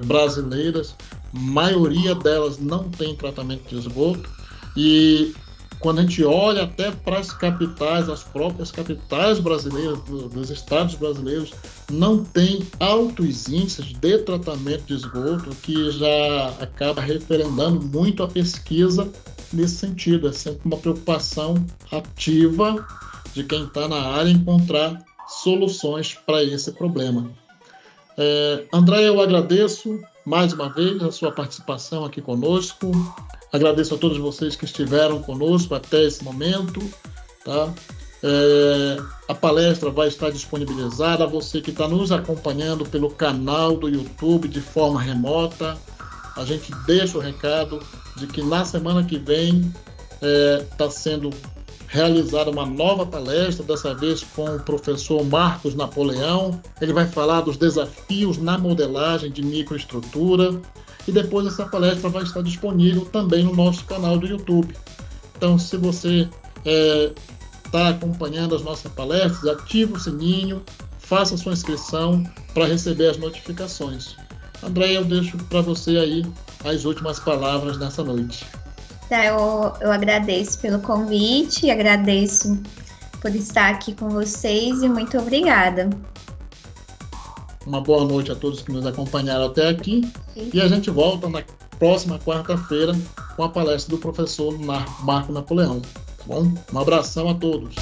brasileiras, a maioria delas não tem tratamento de esgoto. E quando a gente olha até para as capitais, as próprias capitais brasileiras, dos estados brasileiros, não tem altos índices de tratamento de esgoto, que já acaba referendando muito a pesquisa nesse sentido. É sempre uma preocupação ativa de quem está na área encontrar soluções para esse problema. Andréia, eu agradeço mais uma vez a sua participação aqui conosco. Agradeço a todos vocês que estiveram conosco até esse momento. Tá? A palestra vai estar disponibilizada. Você que está nos acompanhando pelo canal do YouTube de forma remota, a gente deixa o recado de que na semana que vem está sendo realizada uma nova palestra, dessa vez com o professor Marcos Napoleão. Ele vai falar dos desafios na modelagem de microestrutura e depois essa palestra vai estar disponível também no nosso canal do YouTube. Então, se você está acompanhando as nossas palestras, ative o sininho, faça a sua inscrição para receber as notificações. Andréia, eu deixo para você aí as últimas palavras nessa noite. Eu agradeço pelo convite, agradeço por estar aqui com vocês e muito obrigada. Uma boa noite a todos que nos acompanharam até aqui. Sim. E a gente volta na próxima quarta-feira com a palestra do professor Marco Napoleão. Tá bom? Um abração a todos.